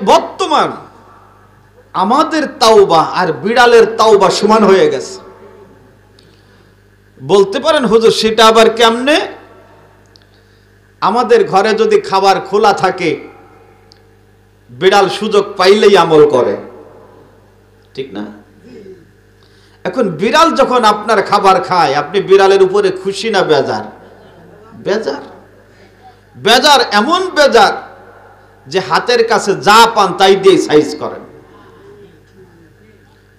বর্তমান আমাদের তাওবা আর বিড়ালের তাওবা সমান হয়ে গেছে। বলতে পারেন হুজুর সেটা আবার কেমনে? আমাদের ঘরে যদি খাবার খোলা থাকে, বিড়াল সুযোগ পাইলেই আমল করে, ঠিক না? এখন বিড়াল যখন আপনার খাবার খায়, আপনি বিড়ালের উপরে খুশি না বেজার? বেজার। বেজার, এমন বেজার যে হাতের কাছে যা পান তাই দিয়ে সাইজ করেন।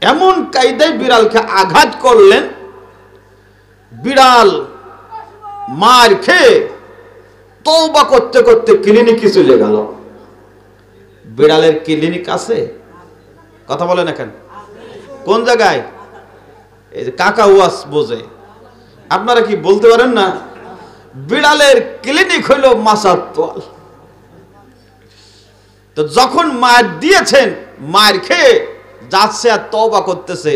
এমন কায়দায় বিড়ালকে আঘাত করলেন, বিড়াল মার খেয়ে তওবা করতে করতে ক্লিনিকে চলে গেল। বিড়ালের ক্লিনিক আছে? কথা বলেন এখন। কোন জায়গায়? এই যে কাকা ওয়াজ বোঝে, আপনারা কি বলতে পারেন না? বিড়ালের ক্লিনিক হইল মাসার তোয়াল। তো যখন মার দিয়েছেন, মার খেয়ে যাচ্ছে আর তওবা করতেছে,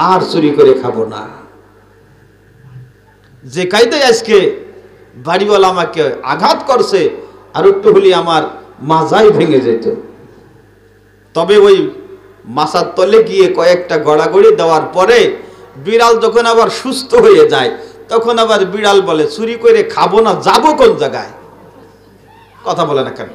আর চুরি করে খাবো না। যে কায়দায় আজকে বাড়িওয়ালা আমাকে আঘাত করছে, আর একটু হলে আমার মাজাই ভেঙে যেত। তবে ওই মাসার তলে গিয়ে কয়েকটা গড়াগড়ি দেওয়ার পরে বিড়াল যখন আবার সুস্থ হয়ে যায়, তখন আবার বিড়াল বলে চুরি করে খাবো না, যাবো কোন জায়গায়? কথা বলে না কেন?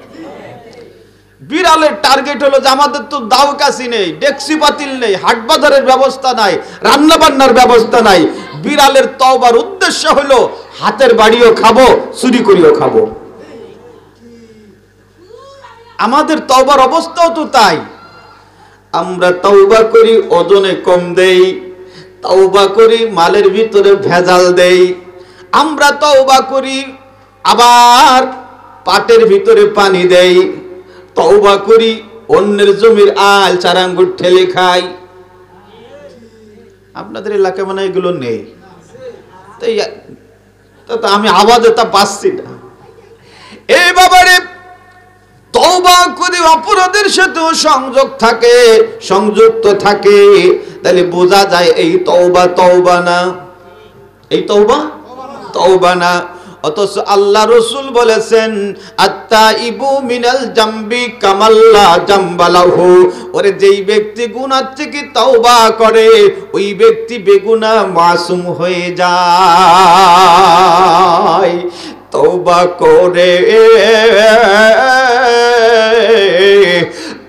বিড়ালের টার্গেট হলো যে আমাদের তো দাও কাশি নেই, ডেক্সি পাতিল নেই, হাট বাজারের ব্যবস্থা নাই, রান্না বান্নার ব্যবস্থা নাই। বিড়ালের তওবার উদ্দেশ্য হলো হাতের বাড়িও খাবো, চুরি করিও খাবো। আমাদের তওবার অবস্থাও তো তাই। আমরা তওবা করি ওজনে কম দেই, তওবা করি মালের ভিতরে ভেজাল দেই, আমরা তওবা করি আবার পাটের ভিতরে পানি দেই, তওবা করি অন্যের জমির আল চারাঙ্গুর ঠেলে খাই। আপনাদের এলাকায় মানে এগুলো নেই, তো আমি আওয়াজে তা পাচ্ছি না। এই বাবারে তওবা করে অপরাধের সাথে সংযুক্ত থাকে, তাহলে বোঝা যায় এই তওবা তওবা না, এই তওবা তওবা না। অথচ আল্লাহ রসুল বলেছেন আত্তাইবু মিনাল জামবি কামাল্লা জামবালাহু, ওরে যেই ব্যক্তি গুনাহ থেকে তওবা করে ওই ব্যক্তি বেগুনাহ মাসুম হয়ে যায়। তওবা করে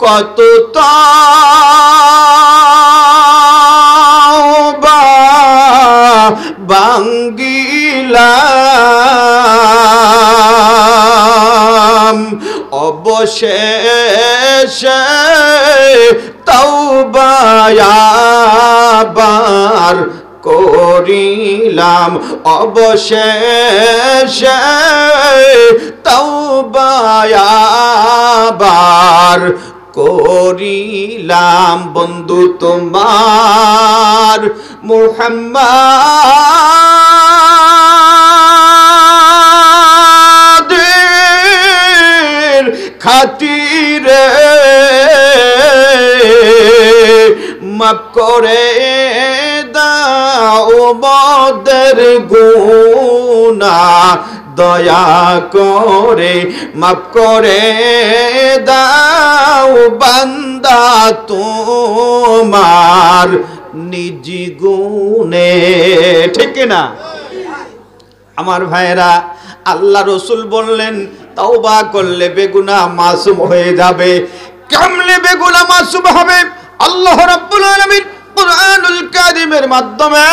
কত তওবা ভাঙ্গিলাম, অবশেষে তওবা আবার করিলাম, অবশেষে তওবা আবার করিলাম। বন্ধু তোমার মুহাম্মাদের খাতিরে মাফ করে দাও মোদের গুনাহ, দয়া করে মাফ করে দাও বান্দা তোমার নিজ গুণে। ঠিক না আমার ভাইরা? আল্লাহ রসুল বললেন তওবা করলে বেগুনাহ মাসুম হয়ে যাবে। কেমনে বেগুনাহ মাসুম হবে? আল্লাহ রাব্বুল আলামিন কুরআনুল কারীমের মাধ্যমে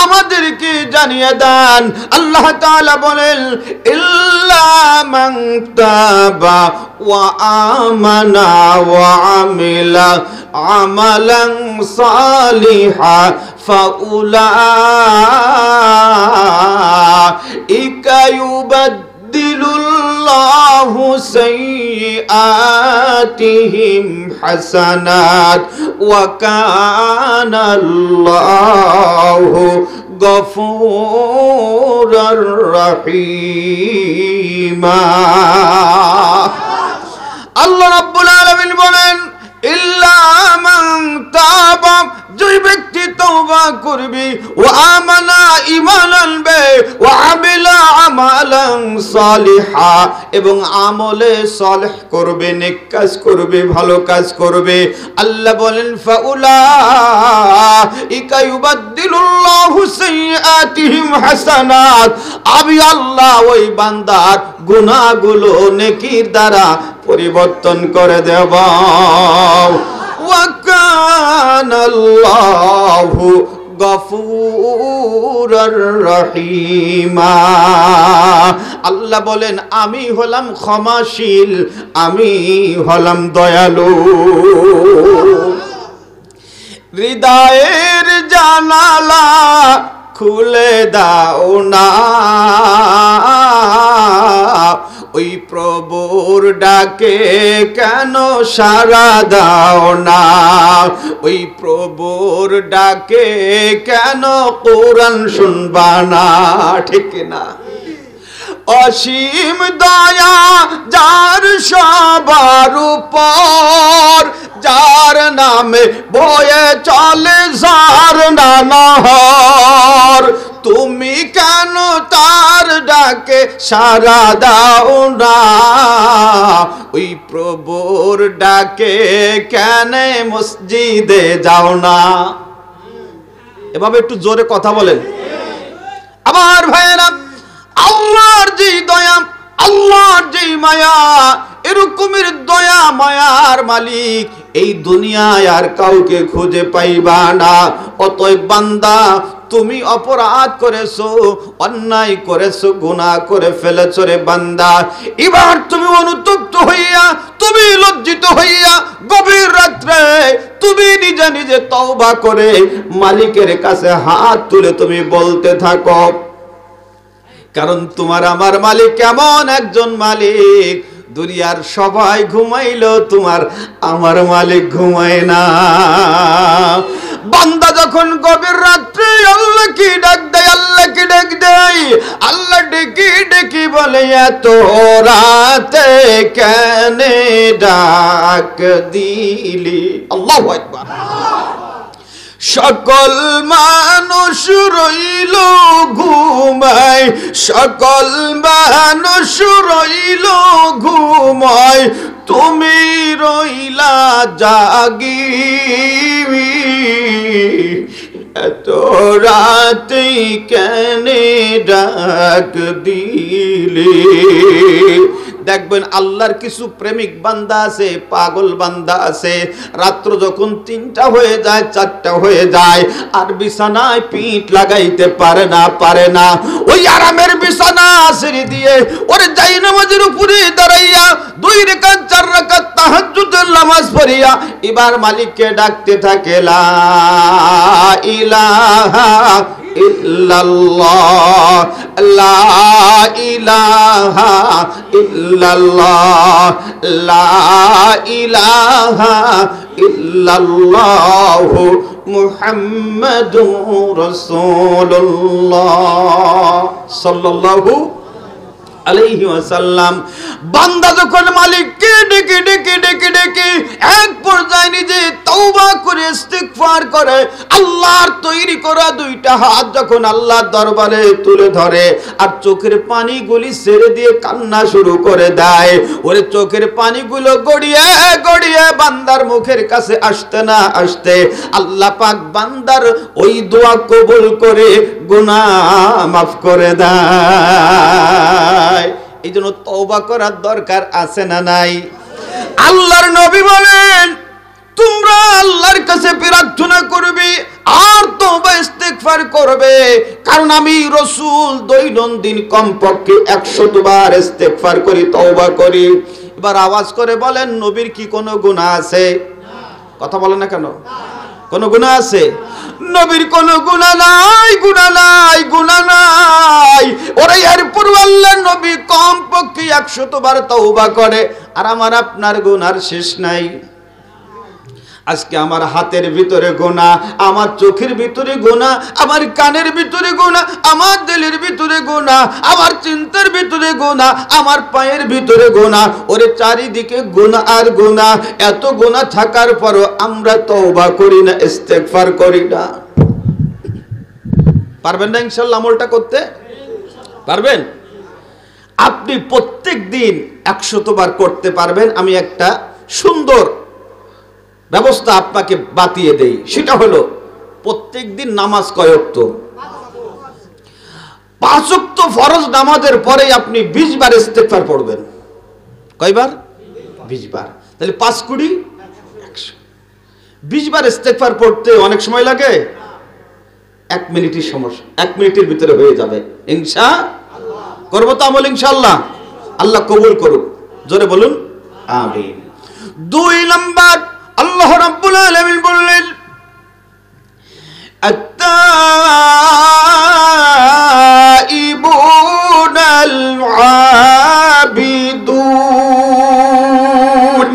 আমাদেরকে জানিয়ে দেন। আল্লাহ তাআলা বলেন ইল্লা মান তাবা ওয়া আমানা ওয়া আমিলা আমালান সালিহা ফাউলাইকা ইউবাদদিলুল্লাহু সাইয়্যাতিহিম হাসানাত ওয়া কানাল্লাহু গফুরুর রহিমা। আল্লাহ রাব্বুল আলামিন বলেন ইল্লা মান তাবা, যে ব্যক্তি তওবা করবে, ওয়া আমানা ঈমান আনবে, ওয়া আমিলা আমালান সালিহা, এবং আমলে সালেহ করবে, নেক কাজ করবে, ভালো কাজ করবে। আল্লাহ বলেন ফাউলাইকা ইউবাদদিলুল্লাহু সাইয়্যাতিহিম হাসানাত, আমি আল্লাহ ওই বান্দার গুনাহগুলো নেকির দ্বারা পরিবর্তন করে দেব। ওয়া কানাল্লাহু গফুরুর রহিমা, আল্লাহ বলেন আমি হলাম ক্ষমাশীল, আমি হলাম দয়ালু। হৃদয়ের জানালা খুলে দাও না, ওই প্রভুর ডাকে কেন সাড়া দাও না, ওই প্রভুর ডাকে কেন কোরআন শুনবা না, ঠিক না? অসীম দয়া যার সবার উপর, যার নামে বয়ে চলে যার নানাহর, তুমি কেন তার ডাকে সাড়া দাও না, ওই প্রভুর ডাকে কেন মসজিদে যাও না? এভাবে একটু জোরে কথা বলেন আমার ভাইয়েরা। আল্লাহর যে দয়া, আল্লাহর যে মায়া, এরকমের দয়া মায়ার মালিক এই দুনিয়ায় আর কাউকে খুঁজে পাইবা না। অতএব বান্দা, তুমি অপরাধ করেছো, অন্যায় করেছো, গুনাহ করে ফেলেছো রে বান্দা, এবার তুমি অনুতপ্ত হইয়া, তুমি লজ্জিত হইয়া গভীর রাত্রে তুমি নিজে নিজে তওবা করে মালিকের কাছে হাত তুলে তুমি বলতে থাকো, কারণ তোমার আমার মালিক কেমন একজন মালিক, দুনিয়ার সবাই ঘুমাইলো, তোমার আমার মালিক ঘুমায় না। বান্দা যখন গভীর রাত্রে আল্লাহকে ডাক দেয়, আল্লাহকে ডাক দেয়, আল্লাহ ডেকে ডেকে বলে এত রাতে কেন ডাক দিলি? আল্লাহু আকবার। সকল মানুষ রইল ঘুমায়, সকল মানুষ রইল ঘুমায়, তুমি রইলা জাগি, এত রাতে কেন ডাক দিলি? দেখবেন আল্লাহর কিছু প্রেমিক বান্দা আছে, পাগল বান্দা আছে, রাত্র যখন 3টা হয়ে যায়, 4টা হয়ে যায়, আর বিছানায় পিঠ লাগাইতে পারে না, ওই আরামের বিছানা ছেড়ে দিয়ে ওরে যাই নামাজের উপরে দাঁড়াইয়া 2 রাকাত 4 রাকাত তাহাজ্জুদের নামাজ পড়িয়া এবার মালিককে ডাকতে থাকে, লা ইলাহা ইল্লাল্লাহ, লা ইলাহা ইল্লাল্লাহ, লা ইলাহা ইল্লাল্লাহ, মুহাম্মাদুর রাসূলুল্লাহ সাল্লাল্লাহু আলাইহি ওয়াসাল্লাম। বান্দা যখন মালিককে ডেকে ডেকে ডেকে ডেকে এক পর্যায়ে নিজে তওবা করে ইস্তিগফার করে, আল্লাহর তৈরি করা 2টা হাত যখন আল্লাহর দরবারে তুলে ধরে আর চোখের পানিগুলি ছেড়ে দিয়ে কান্না শুরু করে দেয়, ওরে চোখের পানিগুলো গড়িয়ে গড়িয়ে বান্দার মুখের কাছে আসতে না আসতে আল্লাহ পাক বান্দার ওই দোয়া কবুল করে গুনাহ মাফ করে দেয়। এই জন্য তওবা করার দরকার আছে না নাই? আল্লাহর নবী বলেন, তোমরা আল্লাহর কাছে প্রার্থনা করবে আর তওবা ইস্তিগফার করবে, কারণ আমি রাসূল দৈনন্দিন কমপক্ষে 100 বার ইস্তিগফার করি, তওবা করি। এবার আওয়াজ করে বলেন, নবীর কি কোনো গুনাহ আছে? কথা বলেন না কেন? কোনো গুনাহ আছে? নবীর কোনো গুনাহ নাই, গুনাহ নাই, গুনাহ নাই। ওরে এরপর আল্লাহর নবী কমপক্ষে 100 বার তওবা করে, আর আমার আপনার গুনার শেষ নাই। আজকে আমার হাতের ভিতরে গুনাহ, আমার চোখের ভিতরে গুনাহ, আমার কানের ভিতরে গুনাহ, আমার দিলের ভিতরে গুনাহ, আমার চিন্তার ভিতরে গুনাহ, আমার পায়ের ভিতরে গুনাহ। ওরে চারিদিকে গুনাহ আর গুনাহ। এত গুনাহ থাকার পরও আমরা তওবা করি না, ইস্তেগফার করি না। পারবেন না ইনশাআল্লাহ আমলটা করতে? পারবেন? আপনি প্রত্যেক দিন 100 বার করতে পারবেন। আমি একটা সুন্দর ব্যবস্থা আপনাকে বাতিয়ে দেই, সেটা হলো প্রত্যেক দিন নামাজ কয় ওয়াক্ত? 5 ওয়াক্ত ফরজ নামাজের পরে আপনি 20 বার ইস্তেগফার পড়বেন। কয়বার? 20 বার। তাহলে 5 কোটি 100। 20 বার ইস্তেগফার পড়তে অনেক সময় লাগে? 1 মিনিটের সমস্যা, 1 মিনিটের ভিতরে হয়ে যাবে ইনশাআল্লাহ। করব তো আমল ইনশাআল্লাহ। আল্লাহ কবুল করুক, জোরে বলুন আমিন। 2 নাম্বার, আল্লাহ রাব্বুল আলামিন বললেন আত-তাইবুনাল আবিদুন।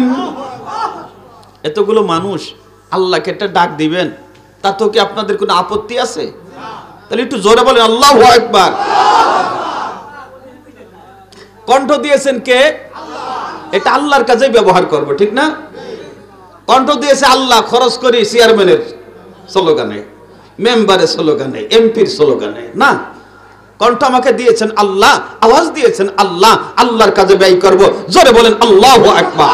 এতগুলো মানুষ আল্লাহকে একটা ডাক দিবেন, তাতে কি আপনাদের কোনো আপত্তি আছে? তাহলে একটু জোরে বলেন আল্লাহু আকবার। কণ্ঠ দিয়েছেন কে? এটা আল্লাহর কাজে ব্যবহার করব, ঠিক না? কণ্ঠ দিয়েছে আল্লাহ, খরচ করি চেয়ারম্যানের স্লোগানে, মেম্বারের স্লোগানে, এমপির স্লোগানে না। কণ্ঠ আমাকে দিয়েছেন আল্লাহ, আওয়াজ দিয়েছেন আল্লাহ, আল্লাহর কাজে ব্যয় করব। জোরে বলেন আল্লাহু আকবার।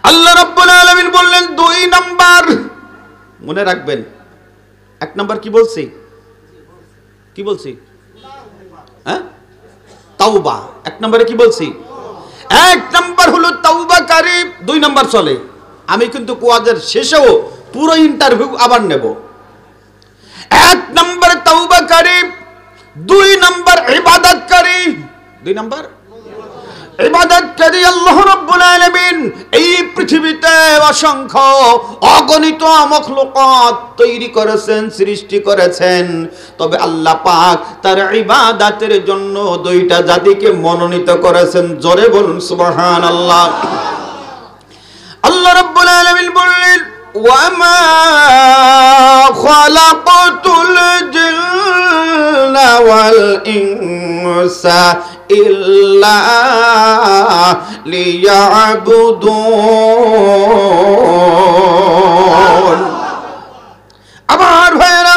আল্লাহ রাব্বুল আলামিন বললেন 2 নাম্বার, মনে রাখবেন। 1 নাম্বার কি বলছি? কি বলছি? হ্যাঁ, তাওবা। 1 নম্বরে কি বলছি? 1 নাম্বার হলো তাওবাকারী। 2 নাম্বার চলে। আমি কিন্তু ওয়াজের শেষেও পুরো ইন্টারভিউ আবার নেব। 1 নম্বরে তাওবাকারী, 2 নাম্বার ইবাদতকারী। 2 নাম্বার ইবাদতকারী। আল্লাহ রাব্বুল আলামিন এই পৃথিবীতে অসংখ্য অগণিত মাখলুকাত তৈরি করেছেন, সৃষ্টি করেছেন। তবে আল্লাহ পাক তার ইবাদতের জন্য 2টা জাতিকে মনোনীত করেছেন। জোরে বলুন সুবহানাল্লাহ। আল্লাহ রাব্বুল আলামিন বললেন ওয়ামা খালাকাতুল জিন্না ওয়াল ইনসা ইল্লা লিয়াবুদুন। আমার ভাইয়েরা,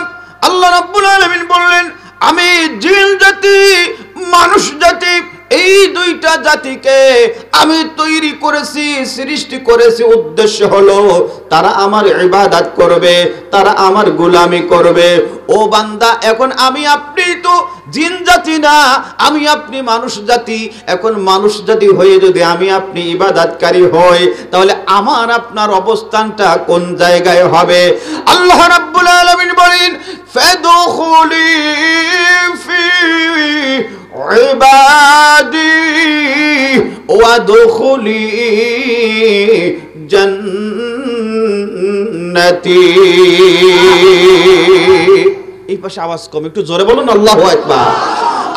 আল্লাহ রাব্বুল আলামিন বললেন আমি জিন জাতি, মানুষ জাতি, এই 2টা জাতিকে আমি তৈরি করেছি, সৃষ্টি করেছি। উদ্দেশ্য হলো তারা আমার ইবাদত করবে, তারা আমার গোলামি করবে। ও বান্দা, এখন আমি আপনি তো জিন জাতি না, আমি আপনি মানুষ জাতি। এখন মানুষ জাতি হয়ে যদি আমি আপনি ইবাদতকারী হই, তাহলে আমার আপনার অবস্থানটা কোন জায়গায় হবে? আল্লাহ রাব্বুল আলামিন বলেন ফাদখুলি ফি ইবাদি ওয়াদখুলি জান্নাতি। এই পাশে আওয়াজ কম, একটু জোরে বলুন আল্লাহু আকবার।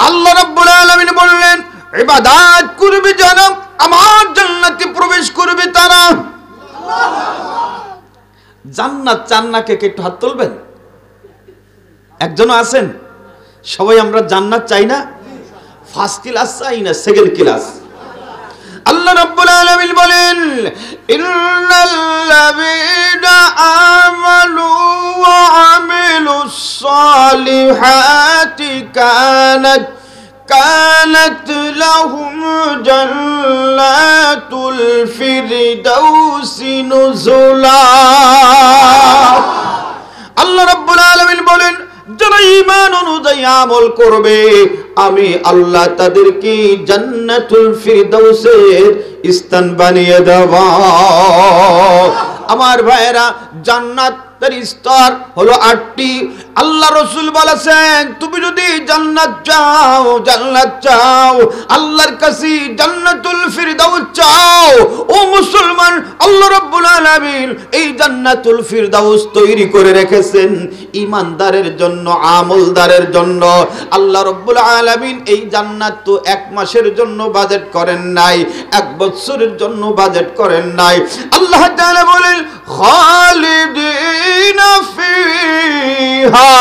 আল্লাহ রাব্বুল আলামিন বললেন ইবাদত করবে যারা, আমার জান্নাতে প্রবেশ করবে তারা। জান্নাত চান না? কে একটু হাত তুলবেন। একজনও আছেন? সবাই আমরা জান্নাত চাই না? ফার্স্ট ক্লাস চাই না সেকেন্ড ক্লাস? আল্লাহ রাব্বুল আলামিন বলেন ইন্নাল্লাযীনা আমানু ওয়া আমিলুস সালিহাতি কানাত লাহুম জান্নাতুল ফিরদাউসি নুজুলা। আল্লাহ রাব্বুল আলামিন বলেন যারা ঈমান অনুযায়ী আমল করবে, আমি আল্লাহ তাদেরকে জান্নাতুল ফিরদাউসের স্থান বানিয়ে দেব। আমার ভাইয়েরা, জান্নাতের স্তর হলো 8টি। আল্লাহ রাসূল বলেছেন তুমি যদি জান্নাত চাও, জান্নাত চাও, আল্লাহর কাছে জান্নাতুল ফিরদাউস চাও, ও মুসলমান, আল্লাহ রাব্বুল আলামিন এই জান্নাতুল ফিরদাউস তৈরি করে রেখেছেন ঈমানদারের জন্য, আমলদারের জন্য। আল্লাহ রাব্বুল আলামিন এই জান্নাত তো 1 মাসের জন্য বাজেট করেন নাই, 1 বছরের জন্য বাজেট করেন নাই। আল্লাহ তাআলা বলেন খালিদিনা ফিহা।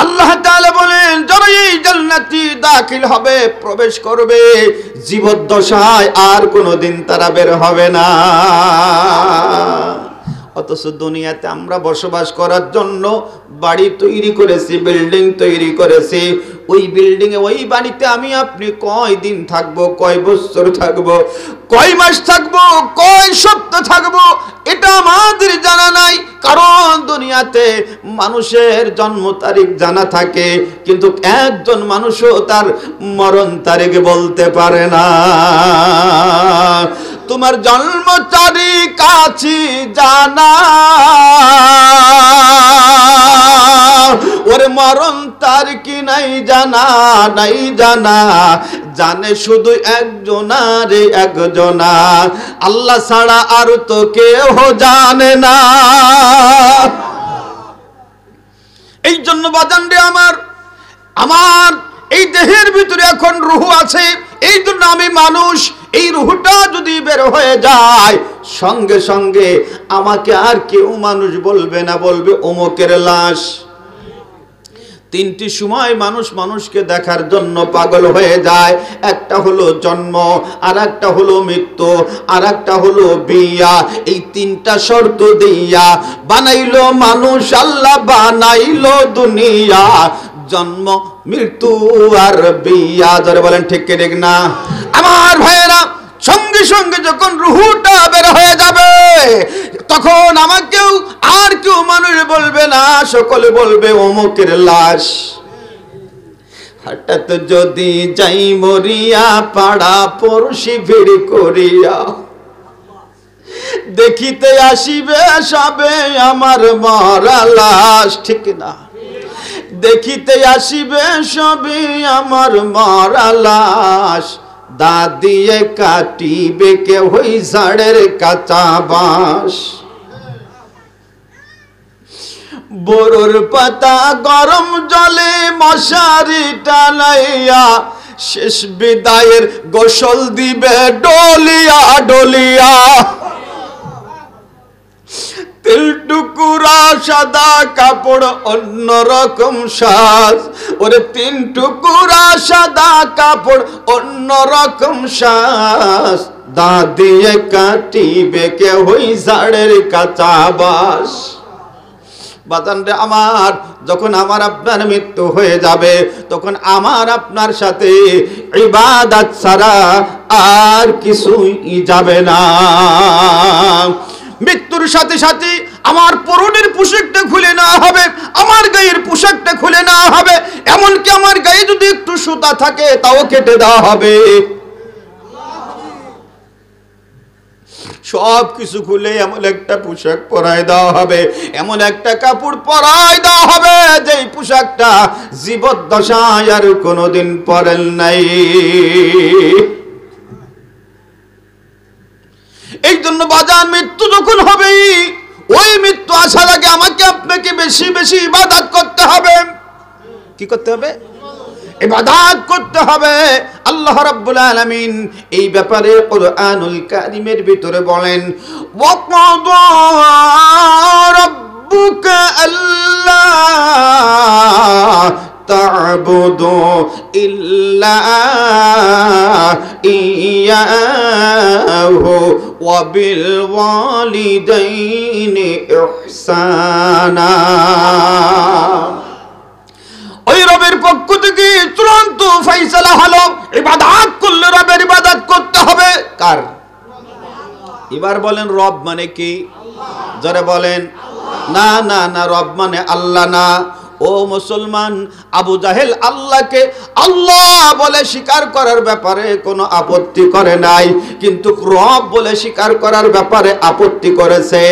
আল্লাহ তাআলা বলেন যারা এই জান্নাতে দাখিল হবে, প্রবেশ করবে, জীবদ্দশায় আর কোনোদিন তারা বের হবে না। অথচ দুনিয়াতে আমরা বসবাস করার জন্য বাড়ি তৈরি করেছি, বিল্ডিং তৈরি করেছি। ওই বিল্ডিং এ ওই বাড়িতে আমি আপনি কয় দিন থাকবো, কয় বছর থাকবো, কয় মাস থাকবো, কয় সপ্তাহ থাকবো, এটা আমাদের জানা নাই। কারণ দুনিয়াতে মানুষের জন্ম তারিখ জানা থাকে, কিন্তু একজন মানুষও তার মরণ তারিখ বলতে পারে না। তোমার জন্ম তারিখ আছে জানা, ওর মরণ তারিখ নাই জানা, নাই জানা। জানে শুধু একজনা রে একজনা, আল্লাহ ছাড়া আর তো কেউ জানে না। এই জন্য বাজান রে আমার, আমার এই দেহের ভিতরে এখন রূহ আছে, এই জন্য আমি মানুষ। এই রূহটা যদি বের হয়ে যায়, সঙ্গে সঙ্গে আমাকে আর কেউ মানুষ বলবে না, বলবে অমুকের লাশ। তিনটি সময় মানুষ মানুষকে দেখার জন্য পাগল হয়ে যায়। একটা হলো জন্ম, আর একটা হলো মৃত্যু, আর একটা হলো বিয়া। এই তিনটা শর্ত দিয়া বানাইলো মানুষ আল্লাহ, বানাইলো দুনিয়া। জন্ম, মৃত্যু আর বিয়া। ধরে বলেন ঠিক কি ঠিক না? আমার ভাইয়েরা, সঙ্গে সঙ্গে যখন রূহটা বের হয়ে যাবে, তখন আমাকেও আর কেউ মানুষ বলবে না, সকলে বলবে অমুকের লাশ। হঠাৎ যদি যাই মরিয়া, পাড়া পড়শি ভিড় করিয়া, দেখিতে আসিবে সবে আমার মরা লাশ। ঠিক না? দেখিতে আসিবে সবে আমার মরা লাশ, দা দিয়ে কাটিবে কে হই ঝাড়ের কাঁচা বাঁশ। বড়র পাতা গরম জলে মশারি টানাইয়া, শেষ বিদায়ের গোসল দিবে ডলিয়া ডলিয়া। তিল টুকুরা সাদা কাপড় অন্য রকম সাজ, ওরে তিন টুকুরা সাদা কাপড় অন্য রকম সাজ, দা দিয়ে কাটিবে কে হই ঝাড়ের কাঁচা বাঁশ। বাজানরে আমার, যখন আমার আপনার মৃত্যু হয়ে যাবে, তখন আমার আপনার সাথে ইবাদত ছাড়া আর কিছুই যাবে না। মৃত্যুর সাথে সাথে আমার পরনের পোশাকটা খুলে নেওয়া হবে, আমার গায়ের পোশাকটা খুলে নেওয়া হবে, এমনকি আমার গায়ে যদি একটু সুতা থাকে তাও কেটে দেওয়া হবে। সব কিছু খুলে এমন একটা পোশাক পরায় দেওয়া হবে, এমন একটা কাপড় পরায় দেওয়া হবে যেই পোশাকটা জীবদ্দশায় আর কোনোদিন পরেন নাই। এই জন্য বাজান, মৃত্যু যখন হবে, ওই মৃত্যু আসার আগে আমাকে আপনাকে বেশি বেশি ইবাদত করতে হবে। কি করতে হবে? ইবাদত করতে হবে। আল্লাহ রাব্বুল আলামিন এই ব্যাপারে কুরআনুল কারীমের ভিতরে বলেন, ওয়া ক্বাদা রাব্বুকা আল্লা তা'বুদু ইল্লা ইয়াহু ওয়া বিল ওয়ালিদাইনি ইহসানা। ওই রবের পক্ষ থেকে চূড়ান্ত ফয়সালা হলো, ইবাদত করলে রবের ইবাদত করতে হবে। কার? এবার বলেন, রব মানে কি? যারা বলেন না না না, রব মানে আল্লাহ না। ও মুসলমান, আবু জাহেল আল্লাহকে আল্লাহ বলে স্বীকার করার ব্যাপারে কোনো আপত্তি করে নাই, কিন্তু রব বলে স্বীকার করার ব্যাপারে আপত্তি করেছে।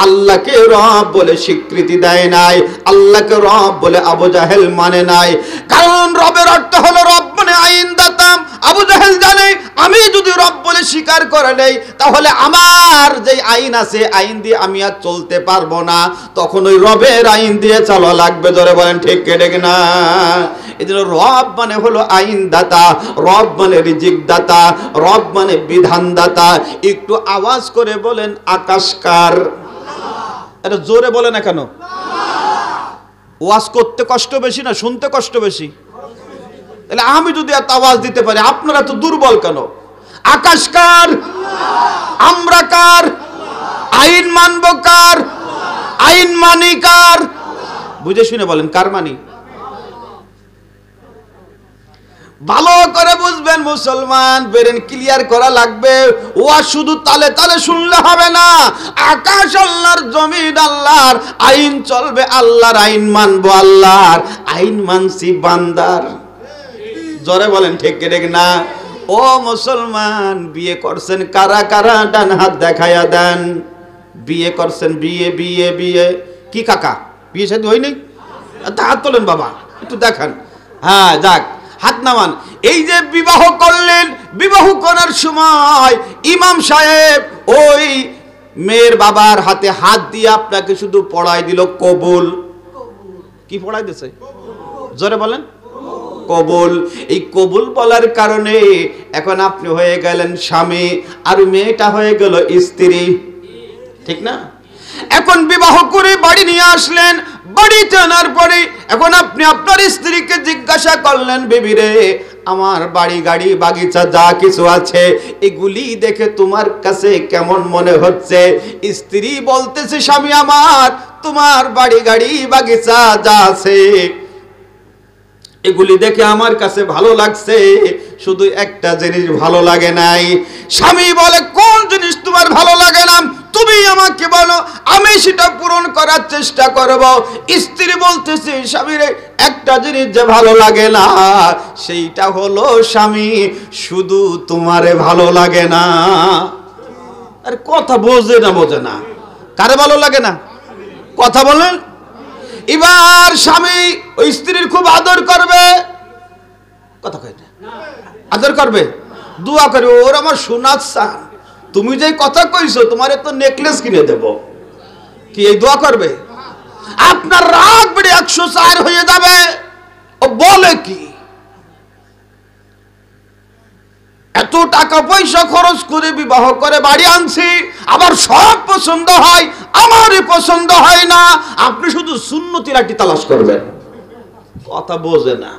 আল্লাহকে রব বলে স্বীকৃতি দেয় নাই, আল্লাহকে রব বলে আবু জাহেল মানে নাই। কারণ রবের অর্থ হলো, রব মানে আইন দাতা। আবু জাহেল জানে, আমি যদি রব বলে স্বীকার করে নেই, তাহলে আমার যে আইন আছে, আইন দিয়ে আমি আর চলতে পারবো না, তখন ওই রবের আইন দিয়ে চলা লাগবে। ধরে বলেন ঠিক ঠিক না? এই জন্য রব মানে হলো আইন দাতা, রব মানে রিজিক দাতা, রব মানে বিধান দাতা। একটু আওয়াজ করে বলেন, আকাশকার। এটা জোরে বলে না কেন? ওয়াজ করতে কষ্ট বেশি না শুনতে কষ্ট বেশি? তাহলে আমি যদি এত আওয়াজ দিতে পারি, আপনারা তো দুর্বল কেন? আকাশকার, আমরা কার, আইন মানব কার? আইন মানি কার? বুঝে শুনে বলেন, কার মানি? ভালো করে বুঝবেন মুসলমান, ব্রেন ক্লিয়ার করা লাগবে। ও শুধু তালে তালে শুনলে হবে না। আকাশ আল্লাহর, জমিন আল্লাহর, আইন চলবে আল্লাহর, আইন মানবো আল্লাহর, আইন মানছি বান্দার। জোরে বলেন ঠিক কি ঠিক না? ও মুসলমান, বিয়ে করছেন কারা কারা? ডান হাত দেখায়া দেন। বিয়ে করছেন, বিয়ে বিয়ে বিয়ে কি কাকা, বিয়ে শাদী হয়নি? হাত তোলেন বাবা, একটু দেখান। হ্যাঁ যাক, হাত নামান। এই যে বিবাহ করলেন, বিবাহ করার সময় ইমাম সাহেব ওই মেয়ের বাবার হাতে হাত দিয়ে আপনাকে শুধু পড়াই দিল কবুল। কি পড়াই দিছে? জোরে বলেন, কবুল। এই কবুল বলার কারণে এখন আপনি হয়ে গেলেন স্বামী, আর মেয়েটা হয়ে গেল স্ত্রী, ঠিক না? এখন বিবাহ করে বাড়ি নিয়ে আসলেন, বাড়িতে আনার পরে এখন আপনি আপনার স্ত্রীকে জিজ্ঞাসা করলেন, বেবি রে, আমার বাড়ি গাড়ি বাগিচা যা কিছু আছে এগুলি দেখে তোমার কাছে কেমন মনে হচ্ছে? স্ত্রী বলতেছে, স্বামী আমার, তোমার বাড়ি গাড়ি বাগিচা যা আছে এগুলি দেখে আমার কাছে ভালো লাগছে, শুধু একটা জিনিস ভালো লাগে নাই। স্বামী বলে, কোন জিনিস তোমার ভালো লাগে না? তুমি আমাকে বলো, আমি সেটা পূরণ করার চেষ্টা করব। স্ত্রী বলতেছে, স্বামীর একটা জিনিস যে ভালো লাগে না, সেইটা হলো স্বামী, শুধু তোমারে ভালো লাগে না। আরে কথা বোঝে না, বোঝে না, কারে ভালো লাগে না? কথা বলেন। এবার স্বামী ওই স্ত্রীর খুব আদর করবে, কথা কয় না, আদর করবে, দোয়া করবে, ওর আমার সোনার চান, তুমি যে কথা কইছো তোমার তো নেকলেস কিনে দেব, কি এই দোয়া করবে? আপনার রাগ বেড়ে 104 হয়ে যাবে। ও বলে কি, এত টাকা পয়সা খরচ করে বিবাহ করে বাড়ি আনছি, আবার সব পছন্দ হয়, আমারই পছন্দ হয় না। আপনি শুধু সুন্নতি লাঠি তালাশ করবেন, কথা বোঝে না।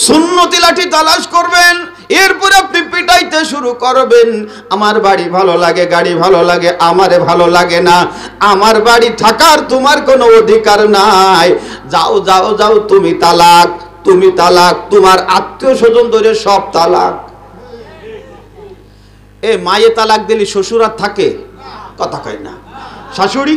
সুন্নতি লাঠি তালাশ করবেন, এরপরে আপনি পিটাইতে শুরু করবেন, আমার বাড়ি ভালো লাগে, গাড়ি ভালো লাগে, আমারে ভালো লাগে না, আমার বাড়ি থাকার তোমার কোনো অধিকার নাই, যাও যাও যাও, তুমি তালাক, তুমি তালাক, তোমার আত্মীয় স্বজন ধরে সব তালাক। এ মায়ে তালাক দিলি শ্বশুর আর থাকে? কথা কয় না। শাশুড়ি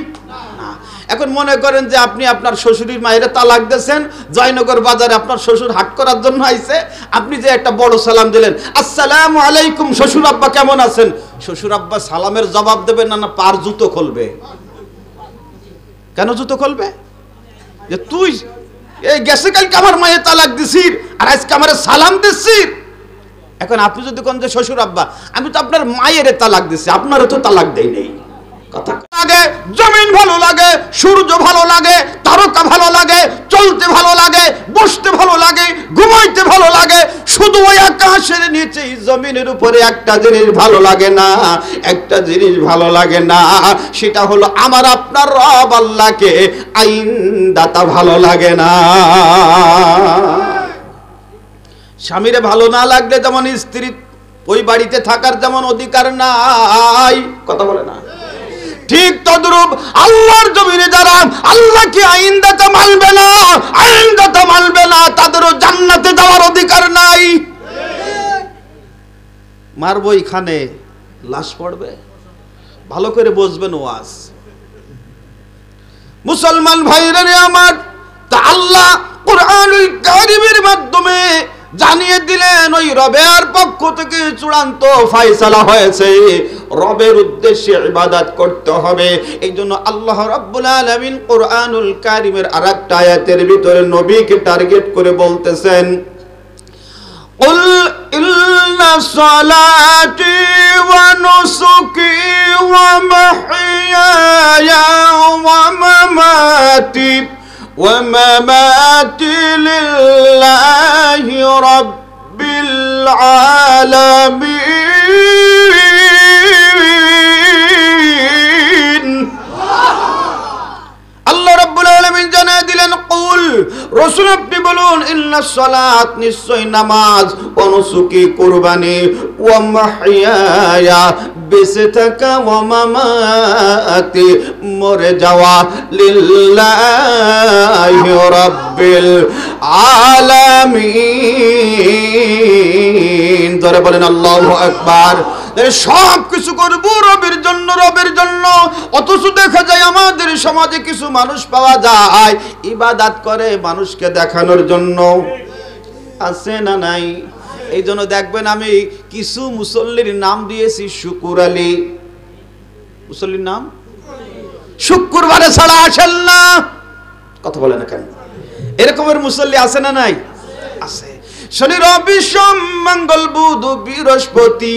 না। এখন মনে করেন যে আপনি আপনার শ্বশুরির মায়ের তালাক দিয়েছেন, জয়নগর বাজারে আপনার শ্বশুর হাট করার জন্য আইছে, আপনি যে একটা বড় সালাম দিলেন, আসসালামু আলাইকুম শ্বশুর আব্বা কেমন আছেন? শ্বশুর আব্বা সালামের জবাব দেবেন না, না পার জুতো খুলবে? কেন জুতো খুলবে? যে তুই এই গেছে কালকে আমার মায়ের তালাক দিছিস আর আজকে আমার সালাম দিছিস। এখন আপনি যদি কোন যে শ্বশুর আব্বা, আমি তো আপনার মায়ের তালাক দিছি, আপনারও তো তালাক দেই নেই। কথা লাগে, জমিন ভালো লাগে, সূর্য ভালো লাগে, তারকা ভালো লাগে, চলতে ভালো লাগে, বসতে ভালো লাগে, ঘুমাইতে ভালো লাগে, শুধু ওই আকাশের নিচে জমিনের উপরে একটা জিনিস ভালো লাগে না, একটা জিনিস ভালো লাগে না, সেটা হলো আমার আপনার রব আল্লাহকে আইন দাতা ভালো লাগে না। স্বামীরে ভালো না লাগলে যেমন স্ত্রী ওই বাড়িতে থাকার যেমন অধিকার নাই, কথা বলে না, ঠিক তদ্রূপ আল্লাহর জমিনে যারা আল্লাহকে আইনদাতা মানবে না, আইনদাতা মানবে না, তাদেরও জান্নাতে যাওয়ার অধিকার নাই। মারবো এখানে লাশ পড়বে, ভালো করে বুঝবেন ওয়াজ। মুসলমান ভাইরা আমার, তা আল্লাহ কুরআনুল কারীমের মাধ্যমে জানিয়ে দিলেন ওই রবের পক্ষ থেকে চূড়ান্ত ফয়সালা হয়েছে, রবের উদ্দেশ্যে ইবাদত করতে হবে। এই জন্য আল্লাহ রাব্বুল আলামিন কুরআনুল কারীমের আরেকটা আয়াতের ভিতরে নবীকে টার্গেট করে বলতেছেন, কুল ইন্না সালাতি ওয়া নুসুকি ওয়া মাহইয়ায়া ওয়া মামাতি ومماتي لله رب العالمين। আল্লাহ রাব্বুল আলামিন জানিয়ে দিলেন, কুল রাসূল আপনি বলুন, ইন্নাস সালাত নিশ্চয় নামাজ, ওয়া নুসুকি কুরবানি, ওয়া মাহইয়ায়া বেঁচে থাকা ওয়া মামাতি মরে যাওয়া লিল্লাহি রাব্বিল আলামিন। ধরে বলেন আল্লাহু আকবার। সব কিছু করবো রবের জন্য, রবের জন্য। অথচ দেখা যায় আমাদের সমাজে কিছু মানুষ পাওয়া যায় ইবাদত করে মানুষকে দেখানোর জন্য। আছে না নাই? এই জন্য দেখবেন আমি কিছু মুসল্লির নাম দিয়েছি শুকুর আলী। মুসল্লির নাম শুক্রবারে ছাড়া আসেন না। কথা বলে না কেন? এরকমের মুসল্লি আছে না নাই? আছে। শনি রবি সোম মঙ্গল বুধ বৃহস্পতি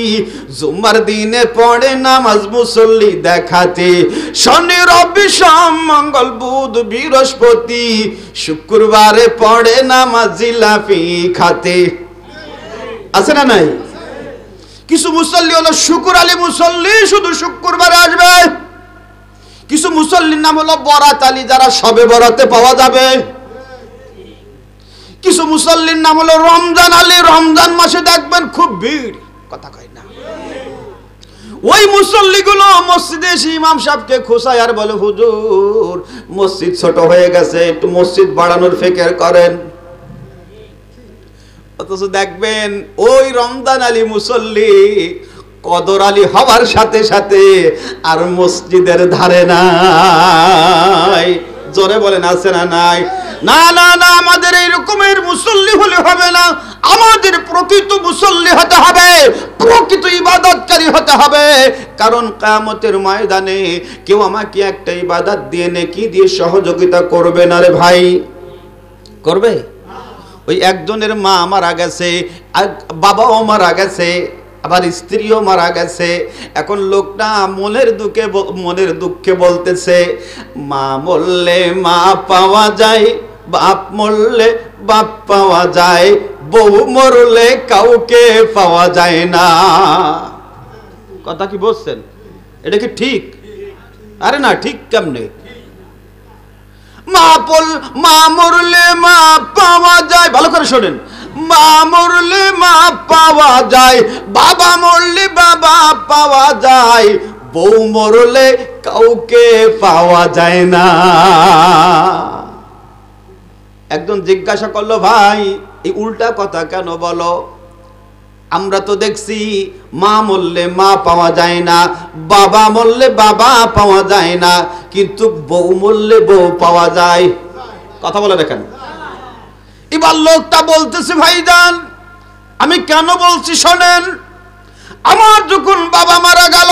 জুমার দিনে পড়ে নামাজ মুসল্লি দেখাতে। শনি রবি সোম মঙ্গল বুধ বৃহস্পতি শুক্রবারে পড়ে নামাজ জিলাপি খাতে। আছে না নাই? কিছু মুসল্লি হলো শুকুর আলী মুসল্লি, শুধু শুক্রবারে আসবে। কিছু মুসল্লির নাম হলো বরাত আলী, যারা সবে বরাতে পাওয়া যাবে। কিছু মুসল্লির নাম হলো রমজান আলী, রমজান মাসে দেখবেন খুব ভিড়। কথা কয় না? ওই মুসল্লিগুলো মসজিদে এসে ইমাম সাহেবকে খোঁচায় আর বলে, হুজুর মসজিদ ছোট হয়ে গেছে, একটু মসজিদ বাড়ানোর ফিকির করেন। অথচ দেখবেন ওই রমজান আলী মুসল্লি কদর আলী হওয়ার সাথে সাথে আর মসজিদের ধারে নাই। জোরে বলেন আছে না নাই? না না না, আমাদের এই রকমের মুসল্লি হলে হবে না। আমাদের প্রকৃত মুসল্লি হতে হবে, প্রকৃত ইবাদতকারী হতে হবে। কারণ কিয়ামতের ময়দানে কেউ আমাকে একটা ইবাদত দিয়ে নেকি দিয়ে সহযোগিতা করবে না রে ভাই। করবে? ওই একজনের মা মারা গেছে, বাবাও মারা গেছে, আবার স্ত্রীও মারা গেছে। এখন লোকটা মনের দুঃখে বলতেছে, মা মরলে মা পাওয়া যায়, বাপ মরলে বাপ পাওয়া যায়, বউ মরলে কাউকে পাওয়া যায় না। কথা কি বলছেন? এটা কি ঠিক? আরে না, ঠিক কেমনে? মা মরলে মা পাওয়া যায়, ভালো করে শোনেন। মা মরলে মা পাওয়া যায়, বাবা মরলে বাবা পাওয়া যায়, বউ মরলে কাউকে পাওয়া যায় না। একজন জিজ্ঞাসা করলো, ভাই এই উল্টা কথা কেন বলো? আমরা তো দেখছি মা মরলে মা পাওয়া যায় না, বাবা মরলে বাবা পাওয়া যায় না, কিন্তু বউ মরলে বউ পাওয়া যায়। কথা বলে দেখেন। এবার লোকটা বলতেছে, ভাইজান আমি কেন বলছি শোনেন। আমার যখন বাবা মারা গেল,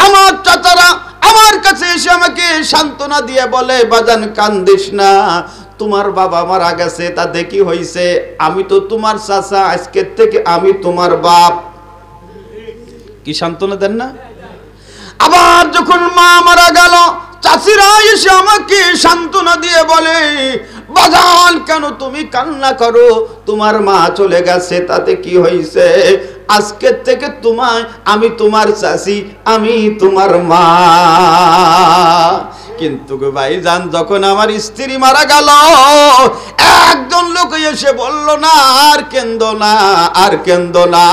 আমার চাচারা আমার কাছে এসে আমাকে সান্ত্বনা দিয়ে বলে, বাজান কান্দিস না, তোমার বাবা মারা গেছে, তাতে কি হয়েছে? আমি তো তোমার চাচা, আজকের থেকে আমি তোমার বাপ। কি সান্ত্বনা দেন না? আবার যখন মা মারা গেল, চাচিরা এসে আমাকে সান্ত্বনা দিয়ে বলে, বাজান কেন তুমি কান্না করো? তোমার মা চলে গেছে, তাতে কি হয়েছে? আজকের থেকে তোমায় আমি তোমার চাচি, আমি তোমার মা। কিন্তু ভাইজান যখন আমার স্ত্রী মারা গেল, একজন লোক এসে বলল, না আর কেন্দ না, আর কেন্দ না,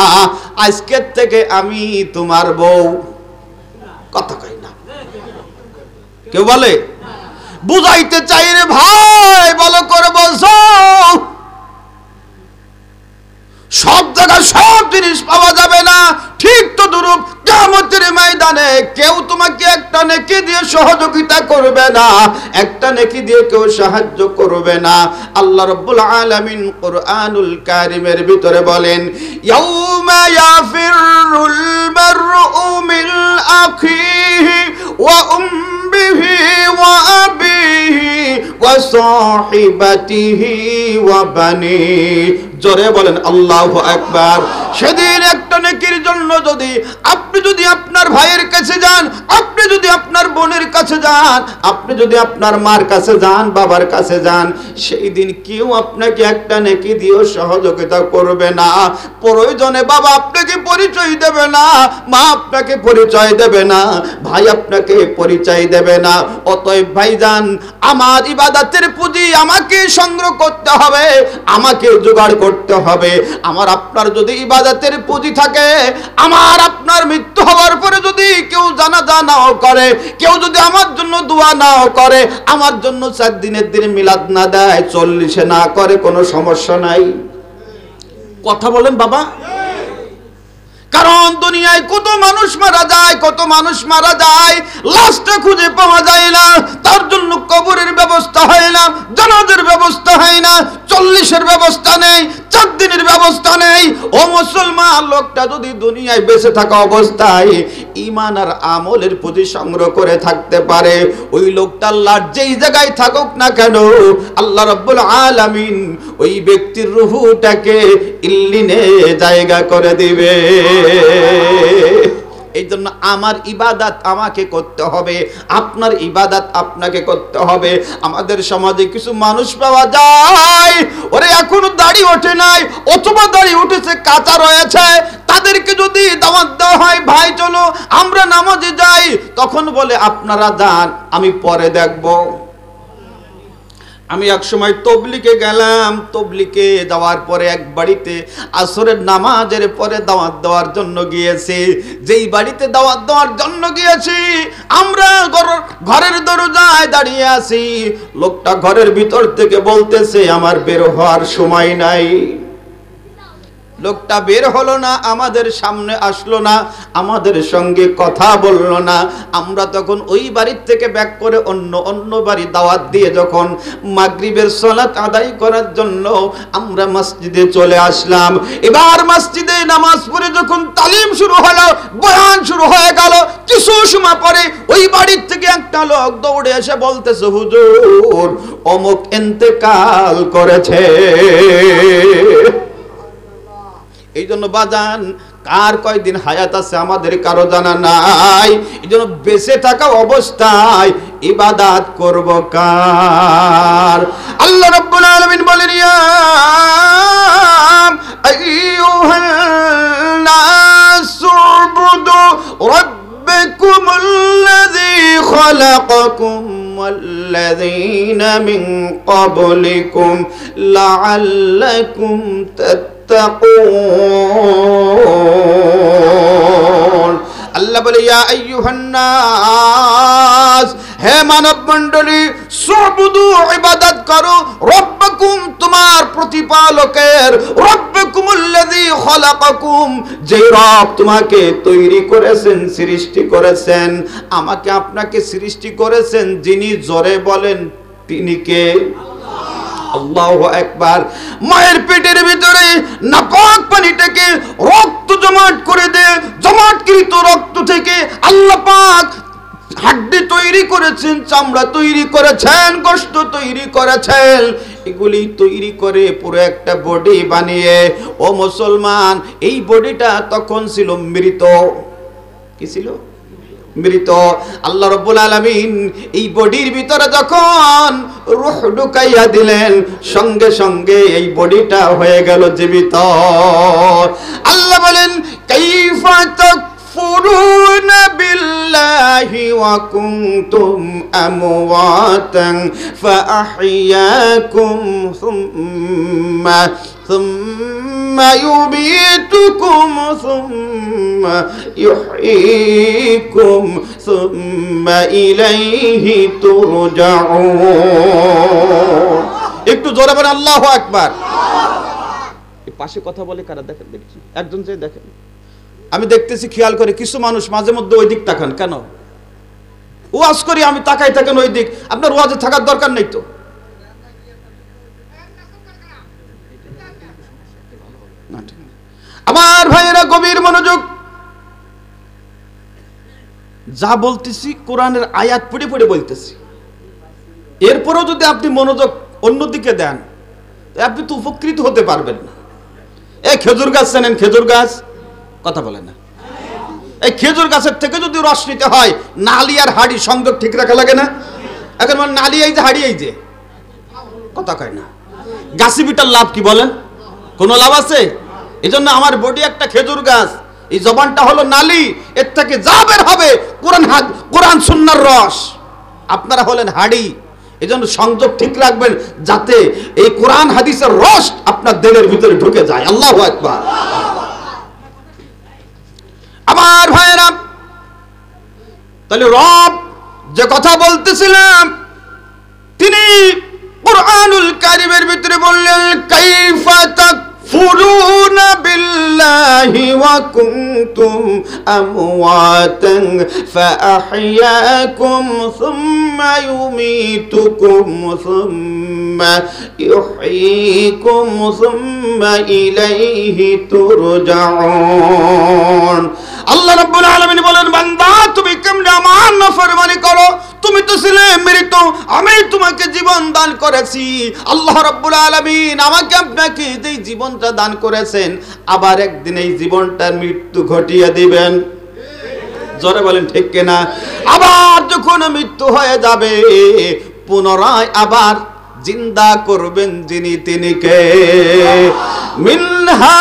আজকের থেকে আমি তোমার বউ। কথা কই না? কেউ বলে? বুঝাইতে চাই রে ভাই, ভালো করে বলছো। সব জায়গায় সব জিনিস পাওয়া যাবে না, ঠিক তো দুরূপ কিয়ামতের ময়দানে কেউ তোমাকে একটা নেকি দিয়ে সহযোগিতা করবে না, একটা নেকি দিয়ে কেউ সাহায্য করবে না। আল্লাহ রাব্বুল আলামিন কুরআনুল কারীমের ভিতরে বলেন, ইয়াউমা ইয়াফিরুল মারউ মিন আখিহি ওয়া উম্মিহি ওয়া আবিহি ওয়া সাহিবাতিহি ওয়া বানিহি। জোরে বলেন আল্লাহু আকবার। সেদিন একটা নেকির জন্য আপনি যদি আপনার ভাইয়ের কাছে যান, আপনি যদি আপনার বোনের কাছে যান, আপনি যদি আপনার মার কাছে যান, বাবার কাছে যান, সেই দিন কেউ আপনাকে একটা নেকি দিয়েও সহযোগিতা করবে না। প্রয়োজনে বাবা আপনাকে পরিচয় দেবে না, মা আপনাকে পরিচয় দেবে না, ভাই আপনাকে পরিচয় দেবে না। অতএব ভাইজান, আমার ইবাদতের পুঁজি আমাকে সংগ্রহ করতে হবে, আমাকে জোগাড় করতে হবে। আমার আপনার যদি ইবাদতের পুঁজি থাকে, আমার আপনার মৃত্যু হওয়ার পরে করে যদি কেউ জানাজা নাও করে, কেউ যদি আমার জন্য দোয়া নাও করে, আমার জন্য 4 দিনের দিন মিলাদ না দেয়, 40-এ না করে, কোনো সমস্যা নাই। কথা বলেন বাবা। কারণ দুনিয়ায় কত মানুষ মারা যায়, কত মানুষ মারা যায়, লাশটা খুঁজে পাওয়া যায় না, তার জন্য কবরের ব্যবস্থা হয় না, জানাজার ব্যবস্থা হয় না, 40-এর ব্যবস্থা নেই, 4 দিনের ব্যবস্থা নেই। ও মুসলমান, লোকটা যদি দুনিয়ায় বেঁচে থাকা অবস্থায় ঈমান আর আমলের পুঁজি সংগ্রহ করে থাকতে পারে, ওই লোকটা আল্লাহর যেই জায়গায় থাকুক না কেন, আল্লাহ রাব্বুল আলামিন ওই ব্যক্তির রূহটাকে ইল্লিনে জায়গা করে দিবে। এই জন্য আমার ইবাদত আমাকে করতে হবে, আপনার ইবাদত আপনাকে করতে হবে। আমাদের সমাজে কিছু মানুষ পাওয়া যায়, ওরে এখনো দাড়ি ওঠে নাই, অথবা দাড়ি উঠেছে কাঁচা রয়েছে, তাদেরকে যদি দাওয়াত দেওয়া হয়, ভাই চলো আমরা নামাজে যাই, তখন বলে আপনারা যান, আমি পরে দেখব। আমি এক সময় তবলিগে গেলাম, তবলিগে যাওয়ার পরে এক বাড়িতে আসরের নামাজের পরে দাওয়াত দেওয়ার জন্য গিয়েছি। যেই বাড়িতে দাওয়াত দেওয়ার জন্য গিয়েছি, আমরা ঘরের দরজায় দাঁড়িয়ে আছি, লোকটা ঘরের ভিতর থেকে বলতেছে আমার বের হওয়ার সময় নাই। লোকটা বের হলো না, আমাদের সামনে আসলো না, আমাদের সঙ্গে কথা বললো না। আমরা তখন ওই বাড়ির থেকে ব্যাক করে অন্য বাড়ি দাওয়াত দিয়ে যখন মাগরিবের সালাত আদায় করার জন্য আমরা মসজিদে চলে আসলাম। এবার মসজিদে নামাজ পড়ে যখন তালিম শুরু হলো, বয়ান শুরু হয়ে গেল, কিছু সময় পরে ওই বাড়ির থেকে একটা লোক দৌড়ে এসে বলতেছে হুজুর অমুক ইন্তেকাল করেছে। এই জন্য বাজান, কার কয়দিন হায়াত আছে আমাদের কারো জানা নাই। এই জন্য বেঁচে থাকা অবস্থায় ইবাদত করব কার? আল্লাহ রাব্বুল আলামিন বলেন ইয়া আইয়ুহান নাসু উবুদু রাব্বাকুমুল্লাযী খালাকাকুম ওয়াল্লাযীনা মিন ক্বাবলিকুম লাআল্লাকুম আল্লাহ বলে ইয়া আইয়ুহান নাস, হে মানব মণ্ডলী, সুবুদু ইবাদত করো রব্বাকুম, তোমার প্রতিপালকের, রব্বাকুমুল্লাযী খালাকাকুম, যে রব তোমাকে তৈরি করেছেন, সৃষ্টি করেছেন, আমাকে আপনাকে সৃষ্টি করেছেন, যিনি জোরে বলেন তিনি কে? আল্লাহু আকবার। মায়ের পেটের ভিতরে নাপাক পানিটাকে রক্ত জমাট করে দে, জমাটকৃত রক্ত থেকে আল্লাহ পাক হাড্ডি তৈরি করেছেন, চামড়া তৈরি করেছেন, গোশত তৈরি করেছেন, এগুলি তৈরি করে পুরো একটা বডি বানিয়ে, ও মুসলমান, এই বডিটা তখন ছিল মৃত। কি ছিল? মৃত। আল্লাহ রাব্বুল আলামিন এই বডির ভিতরে যখন রূহ ঢুকাইয়া দিলেন, সঙ্গে সঙ্গে এই বডিটা হয়ে গেল জীবিত। আল্লাহ বলেন কাইফা তাকফুরুনা বিল্লাহি ওয়া কুনতুম আমওয়াতান ফাআহইয়াকুম সুম্মা ইউবীতুকুম সুম্মা ইউহয়ীকুম সুম্মা ইলাইহি তুরজাউন। একটু জোরে বলেন আল্লাহু আকবার। এই পাশে কথা বলে কারা দেখেন? দেখছি একজন যে দেখেন, আমি দেখতেছি, খেয়াল করে কিছু মানুষ মাঝে মধ্যে ওই দিক তাকান। কেন? ওয়াজ করি আমি, তাকাই থাকেন ওই দিক। আপনার ওয়াজে থাকার দরকার নেই তো। আমার ভাইয়েরা গভীর মনোযোগ, যা বলতেছি কোরআনের আয়াত পড়ে পড়ে বলতেছি। এরপরও যদি আপনি মনোযোগ অন্যদিকে দেন, আপনি তো উপকৃত হতে পারবেন না। এই খেজুর গাছ চেনেন? খেজুর গাছ, কথা বলেন না। এই খেজুর গাছের থেকে যদি রস নিতে হয়, নালি আর হাড়ি সংযোগ ঠিক রাখা লাগে না? এখন মানে নালি এই যে, হাড়ি এই যে, কথা কয় না। গাছি বিটার লাভ কি বলেন? কোনো লাভ আছে? এই জন্য আমার বডি একটা খেজুর গাছ, এই জবানটা হলো নালি, এর থেকে যা বের হবে কোরআন সুন্নাহর রস। আপনারা হলেন হাড়ি। এই জন্য সংযোগ ঠিক রাখবেন, যাতে এই কোরআন হাদিসের রস আপনার দেহের ভিতরে ঢুকে যায়। আল্লাহু আকবার। আমার ভাইয়েরা, তাহলে রব যে কথা বলতেছিলাম তিনি কুরআনুল কারীমের ভিতরে বললেন কাইফা তাকফুরুনা বিল্লাহি ওয়া কুনতুম আমওয়াতান ফাআহইয়াকুম সুম্মা ইউমীতুকুম সুম্মা ইউহয়িকুম সুম্মা ইলাইহি তুরজাউন। আল্লাহ রাব্বুল আলামিন বলেন বান্দা তুমি কেমনে আমার নাফরমানি করো, তুমি তো ছিলে মৃত, আমি তোমাকে জীবন দান করেছি। আল্লাহ রাব্বুল আলামিন আমাকে আপনাকে যেই জীবনটা দান করেছেন আবার একদিন এই জীবনটার মৃত্যু ঘটিয়ে দিবেন। জোরে বলেন ঠিক কিনা? আবার যখন মৃত্যু হয়ে যাবে পুনরায় আবার জিন্দা করবেন যিনি তিনি কে? মিনহা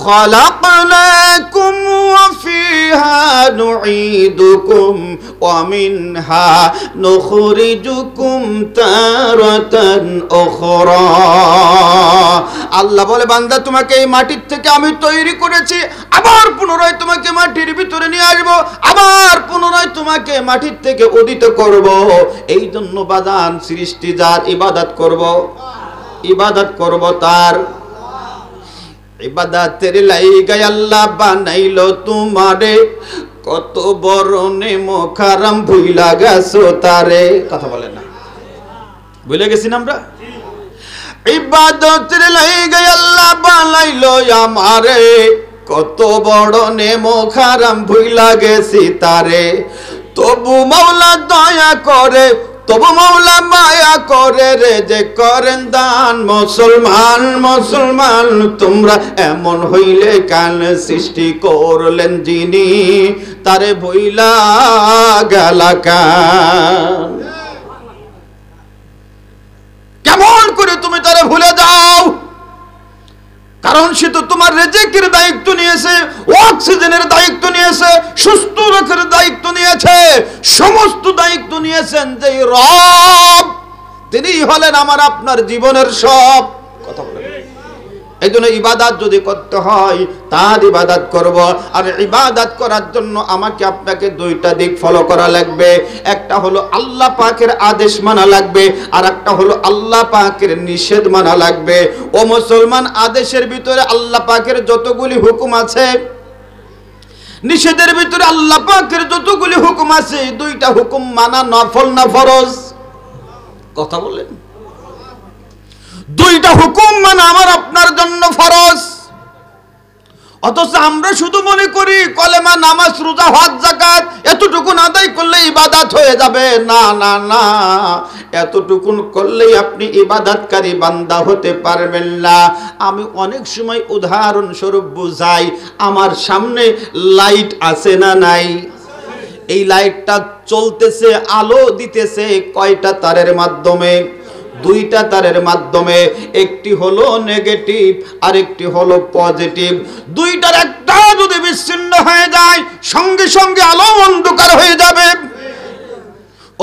খালাকনাকুম ওয়া ফিহা নুঈদুকুম ওয়া মিনহা নুখরিজুকুম তারাতান উখরা। আল্লাহ বলে বান্দা তোমাকে এই মাটির থেকে আমি তৈরি করেছি, আবার পুনরায় তোমাকে মাটির ভিতরে নিয়ে আসবো, আবার পুনরায় তোমাকে মাটির থেকে উদিত করব। এই জন্য বাদান সৃষ্টি যার ইবাদত করব তার। ইবাদতের লাইগায় আল্লাহ বানাইলো তোমারে, কত বড় নেমক হারাম ভুইলা গেছো তারে। কথা বলেন না, ভুলে গেছি না আমরা? ইবাদতের লাইগায় আল্লাহ বানাইলো আমারে, কত বড় নেমক হারাম ভুইলা গেছি তারে। তবু মাওলা দয়া করে, তবু মাওলা মায়া করে রে যে করেন দান। মুসলমান মুসলমান তোমরা এমন হইলে কাল সৃষ্টি করলেন যিনি, তারে ভুইলা গেলা কান। কেমন করে তুমি তারে ভুলে যাও? কারণ সে তো তোমার রিজিকের দায়িত্ব নিয়েছে, অক্সিজেনের দায়িত্ব নিয়েছে, সুস্থ রাখার দায়িত্ব নিয়েছে, সমস্ত দায়িত্ব নিয়েছেন যে রব, তিনি হলেন আমার আপনার জীবনের সব। কথা বলেন। এই জন্য ইবাদত যদি করতে হয় তার ইবাদত করব। আর ইবাদত করার জন্য আমাকে আপনাকে দুইটা দিক ফলো করা লাগবে। একটা হলো আল্লাহ পাকের আদেশ মানা লাগবে, আর একটা হলো আল্লাহ পাকের নিষেধ মানা লাগবে। ও মুসলমান, আদেশের ভিতরে আল্লাহ পাকের যতগুলি হুকুম আছে, নিষেধের ভিতরে আল্লাহ পাকের যতগুলি হুকুম আছে, দুইটা হুকুম মানা নফল না ফরজ? কথা বলেন। দুইটা হুকুম মানা আমার আপনার জন্য ফরজ। অথচ আমরা শুধু মনে করি কলেমা, নামাজ, রোজা, হজ, যাকাত এতটুকু আদায় করলে ইবাদত হয়ে যাবে। না না না, এতটুকু করলেই আপনি ইবাদতকারী বান্দা হতে পারবেন না। আমি অনেক সময় উদাহরণস্বরূপ বুঝাই। আমার সামনে লাইট আছে না নাই? এই লাইটটা চলতেছে, আলো দিতেছে কয়টা তারের মাধ্যমে? দুইটা তারের মাধ্যমে। একটি হলো নেগেটিভ আর একটি হলো পজিটিভ। দুইটার একটা যদি বিচ্ছিন্ন হয়ে যায় সঙ্গে সঙ্গে আলো অন্ধকার হয়ে যাবে।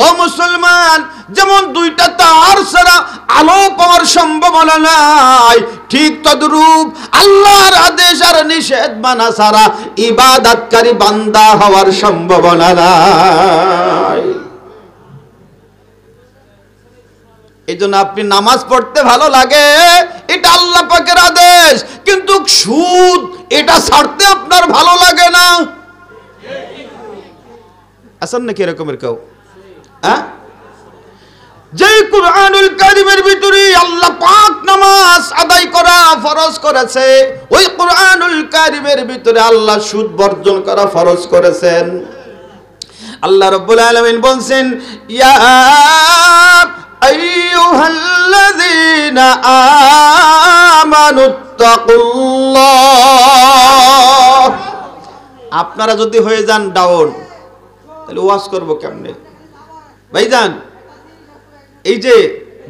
ও মুসলমান, যেমন দুইটা তার ছাড়া আলো পাওয়ার সম্ভাবনা নাই, ঠিক তদ্রূপ আল্লাহর আদেশ আর নিষেধ মানা ছাড়া ইবাদতকারী বান্দা হওয়ার সম্ভাবনা নাই। এই জন্য আপনি নামাজ পড়তে ভালো লাগে, এটা আল্লাহ পাকের আদেশ, কিন্তু সুদ এটা ছাড়তে আপনার ভালো লাগে না। আছেন নাকি এরকমের কেউ? যে কুরআনুল কারীমের ভিতরে আল্লাহ পাক নামাজ আদায় করা ফরজ করেছে, ওই কুরআনুল কারীমের ভিতরে আল্লাহ সুদ বর্জন করা ফরজ করেছেন। আল্লাহ রাব্বুল আলামিন বলেন, ইয়া আইয়ুহাল্লাযীনা আমানুত্তাকুল্লাহ। আপনারা যদি হয়ে যান ডাউন, তাহলে ওয়াজ করব কেমনে ভাইজান? এই যে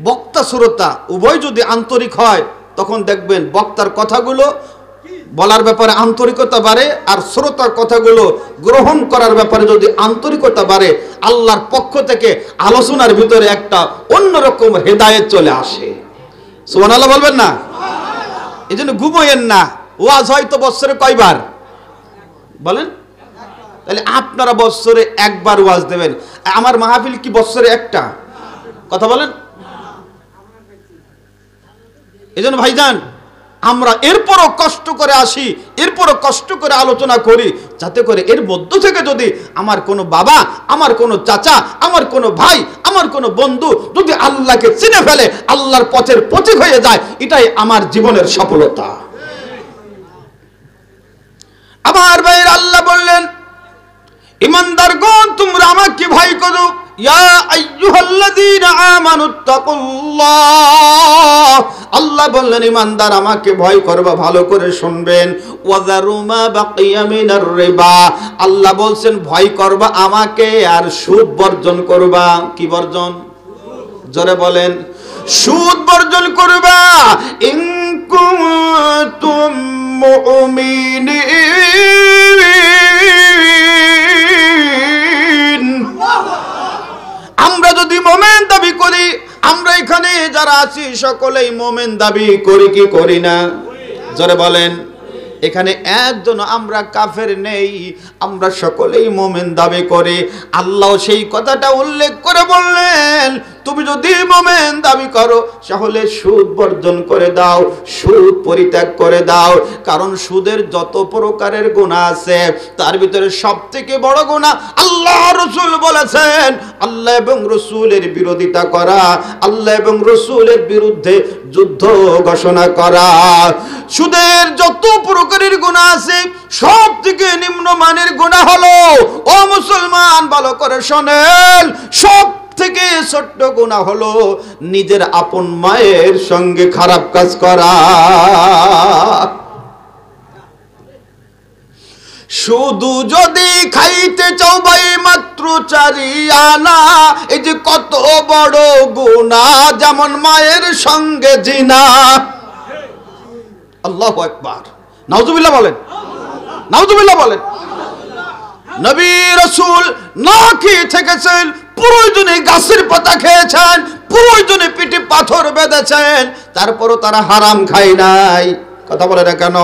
বক্তা শ্রোতা উভয় যদি আন্তরিক হয়, তখন দেখবেন বক্তার কথাগুলো বলার ব্যাপারে আন্তরিকতা বাড়ে, আর শ্রোতার কথাগুলো গ্রহণ করার ব্যাপারে যদি আন্তরিকতা বাড়ে, আল্লাহর পক্ষ থেকে আলোচনার ভিতরে একটা অন্যরকম হেদায়েত চলে আসে। সুবহানাল্লাহ বলবেন না? এই জন্য ঘুমোয়েন না। ওয়াজ হয়তো বছরে কয়বার বলেন? তাহলে আপনারা বছরে একবার ওয়াজ দেবেন, আমার মাহফিল কি বছরে একটা? কথা বলেন। এজন্য ভাইজান আমরা এরপরও কষ্ট করে আসি, এরপরও কষ্ট করে আলোচনা করি, যাতে করে এর মধ্য থেকে যদি আমার কোনো বাবা, আমার কোনো চাচা, আমার কোনো ভাই, আমার কোনো বন্ধু যদি আল্লাহকে চিনে ফেলে, আল্লাহর পথের পথিক হয়ে যায়, এটাই আমার জীবনের সফলতা। আমার ভাইয়ের আল্লাহ বললেন, ইমানদারগণ তোমরা আমাকে ভয় করো, ইয়া আইয়ুহাল্লাযীনা আমানুত্তাকুল্লাহ। আল্লাহ বললেন ইমানদার আমাকে ভয় করবা, ভালো করে শুনবেন। ওয়াযারু মা বাকিয়া মিনার রিবা, আল্লাহ বলছেন ভয় করবা আমাকে আর সুদ বর্জন করবা। কি বর্জন? জোরে বলেন। সুদ বর্জন করবা। ইন কুনতুম মুমিনিন, আমরা যদি মোমেন দাবি করি, আমরা এখানে যারা আছি সকলেই মোমেন দাবি করি কি করি না? জোরে বলেন। এখানে একজন আমরা কাফের নেই, আমরা সকলেই মোমেন দাবি করি। আল্লাহ সেই কথাটা উল্লেখ করে বললেন, তুমি যদি মোমেন দাবি করো তাহলে সুদ বর্জন করে দাও, সুদ পরিত্যাগ করে দাও। কারণ সুদের যত প্রকারের গুনাহ আছে তার ভিতরে সবথেকে বড় গুনাহ আল্লাহ রাসূল বলেছেন, আল্লাহ এবং রাসূলের বিরোধিতা করা, আল্লাহ এবং রাসূলের বিরুদ্ধে যুদ্ধ ঘোষণা করা। সুদের যত প্রকারের গুনাহ আছে সবথেকে নিম্নমানের গুনাহ হলো, ও মুসলমান ভালো করে শোনেন, সব থেকে ছোট্ট গুনাহ হলো নিজের আপন মায়ের সঙ্গে খারাপ কাজ করা। শুধু যদি খাইতে চাও ভাই মাত্র 4 আনা, এই যে কত বড় গুনাহ, যেমন মায়ের সঙ্গে জিনা। আল্লাহু আকবার, নাউজুবিল্লাহ বলেন, নাউজুবিল্লাহ বলেন। নবী রাসূল না খেয়ে থেকেছেন, প্রয়োজনে গাছের পাতা খেয়েছেন, প্রয়োজনে পিঠে পাথর বেঁধেছেন, তারপরও তারা হারাম খায় নাই। কথা বলে না কেন?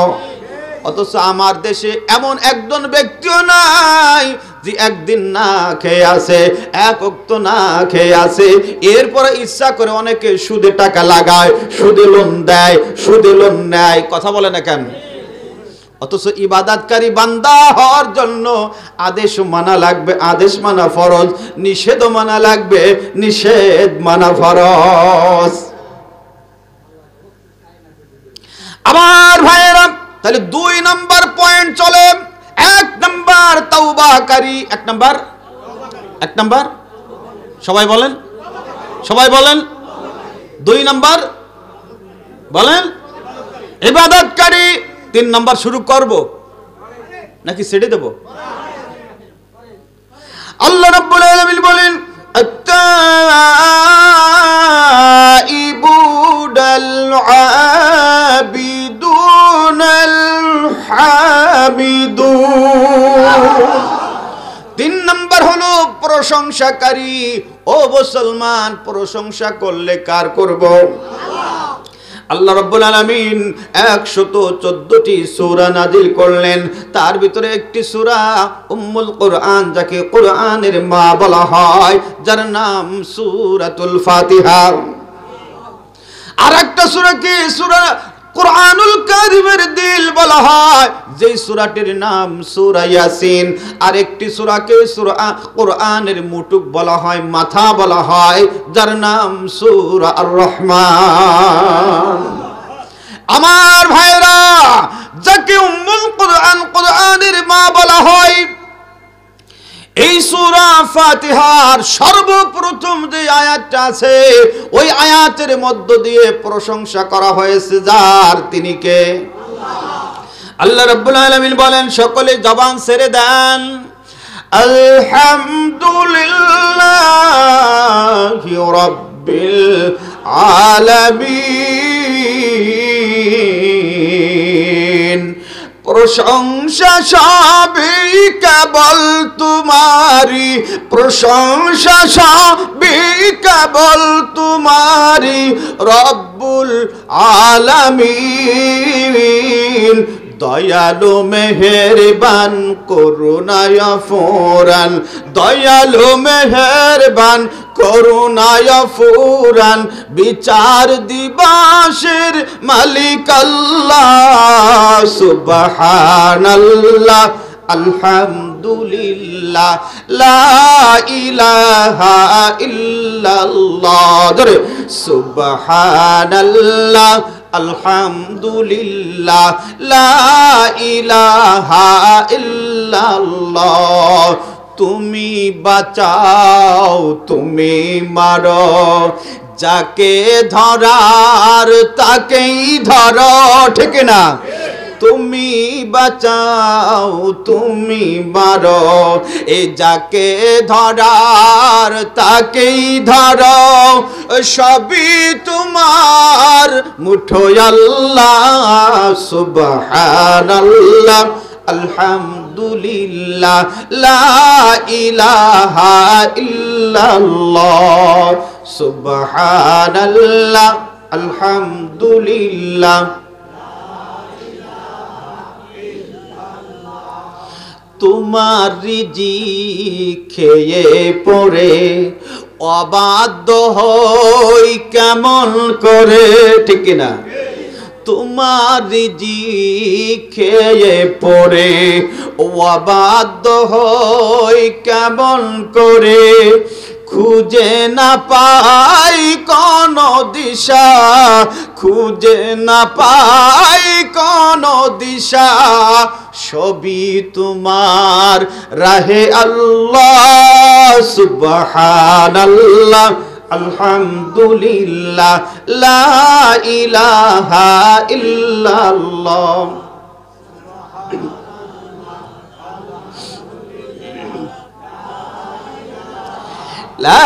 অথচ আমার দেশে এমন একজন ব্যক্তিও নাই যে একদিন না খেয়ে আছে, এক ওয়াক্ত না খেয়ে আছে, এরপরে ইচ্ছা করে অনেকে সুদে টাকা লাগায়, সুদে লোন দেয়, সুদে লোন নেয়। কথা বলে না কেন? অথচ ইবাদতকারী বান্দা হওয়ার জন্য আদেশ মানা লাগবে, আদেশ মানা ফরজ, নিষেধ মানা লাগবে, নিষেধ মানা ফরজ। আমার ভাইয়েরা, তাহলে 2 নাম্বার পয়েন্ট চলে। 1 নাম্বার তাওবাকারী, 1 নাম্বার সবাই বলেন, সবাই বলেন। 2 নাম্বার বলেন ইবাদতকারী। 3 নাম্বার শুরু করব নাকি ছেড়ে দেব? আল্লাহ রাব্বুল আলামিন বলেন, আত-তাইবুনাল আবিদুনাল হামিদুন। 3 নাম্বার হলো প্রশংসাকারী। ও মুসলমান, প্রশংসা করলে কার করব? আল্লাহ রাব্বুল আলামিন 114টি সূরা নাজিল করলেন, তার ভিতরে একটি সূরা উম্মুল কুরআন, যাকে কুরআনের মা বলা হয়, যার নাম সূরাতুল ফাতিহা। আর একটা সূরা কি? সূরা কুরআনুল কারীমের দিল বলা হয়, যেই সূরাটির নাম সূরা ইয়াসিন। আর একটি সূরাকে সূরা কুরআনের মুটুক বলা হয়, মাথা বলা হয়, যার নাম সূরা আর রহমান। আমার ভাইরা, যাকে উম্মুল কুরআন, কুরআনের মা বলা হয়, এই সূরা ফাতিহার সর্বপ্রথম যে আয়াতটা আছে, ওই আয়াতের মধ্য দিয়ে প্রশংসা করা হয়েছে যার, তিনি কে? আল্লাহ রাব্বুল আলামিন বলেন, সকলে জবান ছেড়ে দেন, আলহামদুলিল্লাহি রাব্বিল আলামিন। প্রশংসা সবই কেবল তোমারি, প্রশংসা সবই কেবল তোমারি, রব্বুল আলামিন। দয়ালু মেহেরবান করুণায় ফুরান, দয়ালু মেহেরবান করুণায় ফুরান, বিচার দিবসের মালিক আল্লাহ সুবহানাল্লাহ আলহামদুলিল্লাহ লা ইলাহা ইল্লাল্লাহ, ধরে সুবহানাল্লাহ আলহামদুলিল্লাহ লা ইলাহা ইল্লাল্লাহ। তুমি বাঁচাও তুমি মারো, যাকে ধরার তাকেই ধরো, ঠিক না? তুমি বাঁচাও তুমি মারো, এ যাকে ধরার তাকেই ধরো, সবই তোমার মুঠোয় আল্লাহ সুবহানাল্লাহ আলহামদুলিল্লাহ লা ইলাহা ইল্লাল্লাহ সুবহানাল্লাহ আলহামদুলিল্লাহ। তোমার রিজিক খেয়ে পড়ে অবাধ্য হই কেমন করে, ঠিক না? তোমার রিজিক খেয়ে পড়ে অবাধ্য হই কেমন করে, খুঁজে না পাই কোন দিশা, খুঁজে না পাই কোন দিশা, সবই তোমার রাহে আল্লাহ সুবহানাল্লাহ আলহামদুলিল্লাহ লা ইলাহা ইল্লাল্লাহ। লা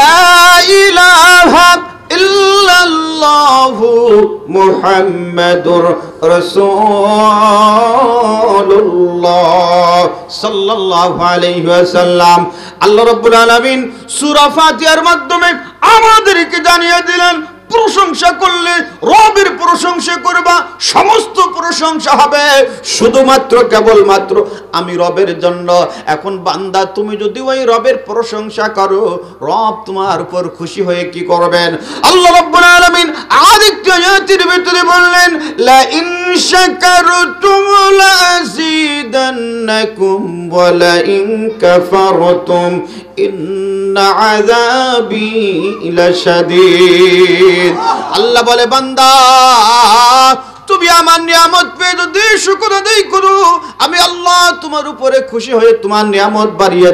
ইলাহা ইল্লাল্লাহু মুহাম্মাদুর রাসূলুল্লাহ সাল্লাল্লাহু আলাইহি ওয়াসাল্লাম। আল্লাহ রাব্বুল আলামিন সূরা ফাতিহার মাধ্যমে আমাদেরকে জানিয়ে দিলেন, প্রশংসা করলে রবের প্রশংসা করবা, সমস্ত প্রশংসা হবে শুধুমাত্র কেবলমাত্র আমি রবের জন্য। এখন বান্দা তুমি যদি ওই রবের প্রশংসা করো, রব তোমার উপর খুশি হয়ে কি করবেন? আল্লাহ রাব্বুল আলামিন আরেকটি আয়াতের ভিতরে বললেন, লা ইন শাকারতুম লাযিদান্নাকুম ওয়া লা ইন কাফারতুম ইন্না আযাবি লাশাদীদ। আল্লাহ বলে, বান্দা তুমি আমার নিয়ামত পেয়ে যদি শুকর আদায় করো, আমি আল্লাহ তোমার উপরে খুশি হয়ে তোমার নিয়ামত বাড়িয়ে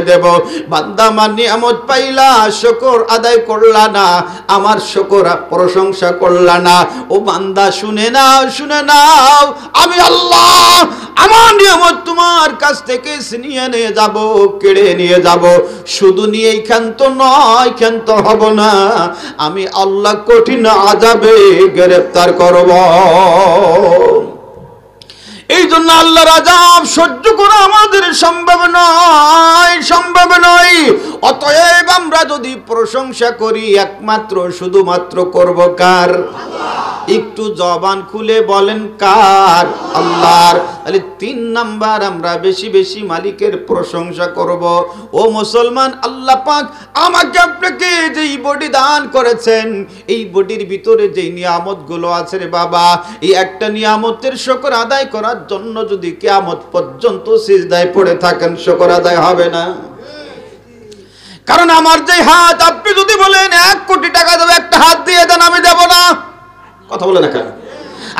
দেব। বান্দা আমার নিয়ামত পাইলা, শুকর আদায় করলা না, আমার শুকর প্রশংসা করলা না, ও বান্দা শুনে নাও আমি আল্লাহ আমার নিয়ামত তোমার কাছ থেকে ছিনিয়ে নিয়ে যাব, কেড়ে নিয়ে যাব। শুধু নিয়েই ক্ষান্ত নয়, ক্ষান্ত হব না, আমি আল্লাহ কঠিন আযাবে গ্রেফতার করব। এই জন্য আল্লাহর আযাব সহ্য করা আমাদের সম্ভব নয়। অতএব আমরা যদি প্রশংসা করি একমাত্র শুধুমাত্র করব কার? একটু জবান খুলে বলেন কার? আল্লাহর। তাহলে 3 নাম্বার আমরা বেশি বেশি মালিকের প্রশংসা করব। ও মুসলমান, আল্লাহ পাক আমাকে আপনাকে যেই বডি দান করেছেন, এই বডির ভিতরে যেই নিয়ামতগুলো আছে রে বাবা, এই একটা নিয়ামতের শুকর আদায় করার জন্য যদি কিয়ামত পর্যন্ত সিজদায় পড়ে থাকেন, শুকর আদায় হবে না। কারণ আমার যে হাত, আপনি যদি বলেন 1 কোটি টাকা দেব, একটা হাত দিয়ে দেন, আমি দেব না। কথা বলে না কেন?